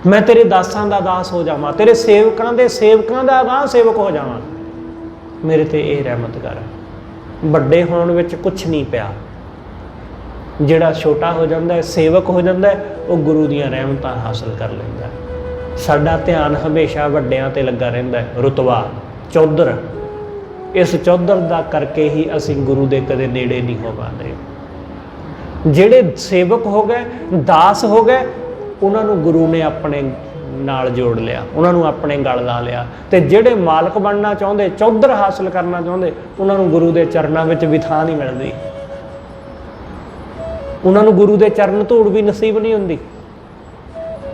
मैं तेरे दासां दा दास हो जावां, तेरे सेवकां दे सेवकां दा सेवक हो जावां, मेरे ते ये रहमत कर। ਵੱਡੇ ਹੋਣ ਵਿੱਚ ਕੁਛ ਨਹੀਂ ਪਿਆ, ਜਿਹੜਾ ਛੋਟਾ ਹੋ ਜਾਂਦਾ ਹੈ, ਸੇਵਕ ਹੋ ਜਾਂਦਾ ਹੈ, ਉਹ ਗੁਰੂ ਦੀਆਂ ਰਹਿਮਤਾਂ ਹਾਸਲ ਕਰ ਲੈਂਦਾ ਹੈ। ਸਾਡਾ ਧਿਆਨ ਹਮੇਸ਼ਾ ਵੱਡਿਆਂ ਤੇ ਲੱਗਾ ਰਹਿੰਦਾ ਹੈ, ਰੁਤਬਾ, ਚੌਧਰ, ਇਸ ਚੌਧਰ ਦਾ ਕਰਕੇ ਹੀ ਅਸੀਂ ਗੁਰੂ ਦੇ ਕਦੇ ਨੇੜੇ ਨਹੀਂ ਹੋ ਪਾਉਂਦੇ। ਜਿਹੜੇ ਸੇਵਕ ਹੋ ਗਏ, ਦਾਸ ਹੋ ਗਏ, ਉਹਨਾਂ ਨੂੰ ਗੁਰੂ ਨੇ ਆਪਣੇ ਨਾਲ ਜੋੜ ਲਿਆ, ਉਹਨਾਂ ਨੂੰ ਆਪਣੇ ਗਲ ਲਾ ਲਿਆ। ਤੇ ਜਿਹੜੇ ਮਾਲਕ ਬਣਨਾ ਚਾਹੁੰਦੇ, ਚੌਧਰ ਹਾਸਲ ਕਰਨਾ ਚਾਹੁੰਦੇ, ਉਹਨਾਂ ਨੂੰ ਗੁਰੂ ਦੇ ਚਰਨਾਂ ਵਿੱਚ ਵੀ ਥਾਂ ਨਹੀਂ ਮਿਲਦੀ, ਉਹਨਾਂ ਨੂੰ ਗੁਰੂ ਦੇ ਚਰਨ ਧੂੜ ਵੀ ਨਸੀਬ ਨਹੀਂ ਹੁੰਦੀ।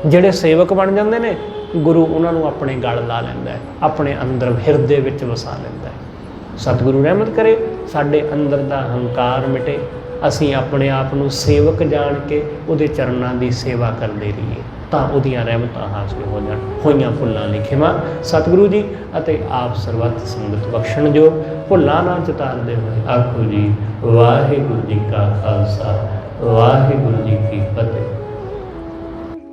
ਜਿਹੜੇ ਸੇਵਕ ਬਣ ਜਾਂਦੇ ਨੇ, ਗੁਰੂ ਉਹਨਾਂ ਨੂੰ ਆਪਣੇ ਗਲ ਲਾ ਲੈਂਦਾ ਹੈ, ਆਪਣੇ ਅੰਦਰ ਹਿਰਦੇ ਵਿੱਚ ਵਸਾ ਲੈਂਦਾ ਹੈ। ਸਤਿਗੁਰੂ ਰਹਿਮਤ ਕਰੇ, ਸਾਡੇ ਅੰਦਰ ਦਾ ਹੰਕਾਰ ਮਿਟੇ, ਅਸੀਂ ਆਪਣੇ ਆਪ ਨੂੰ ਸੇਵਕ ਜਾਣ ਕੇ ਉਹਦੇ ਚਰਨਾਂ ਦੀ ਸੇਵਾ ਕਰਦੇ ਰਹੀਏ, ਤਾਂ ਉਹਦੀਆਂ ਰਹਿਮਤਾਂ ਹਾਸਲ ਹੋ ਜਾਣ। ਹੋਈਆਂ ਭੁੱਲਾਂ ਲਈ ਖਿਮਾ ਸਤਿਗੁਰੂ ਜੀ, ਅਤੇ ਆਪ ਸਰਬੱਤ ਸੰਗਤ ਬਖਸ਼ਣ ਜੋ ਭੁੱਲਾਂ ਨਾ ਚਤਾਰਦੇ ਹੋਏ ਆਖੋ ਜੀ ਵਾਹਿਗੁਰੂ ਜੀ ਕਾ ਖਾਲਸਾ ਵਾਹਿਗੁਰੂ ਜੀ ਕੀ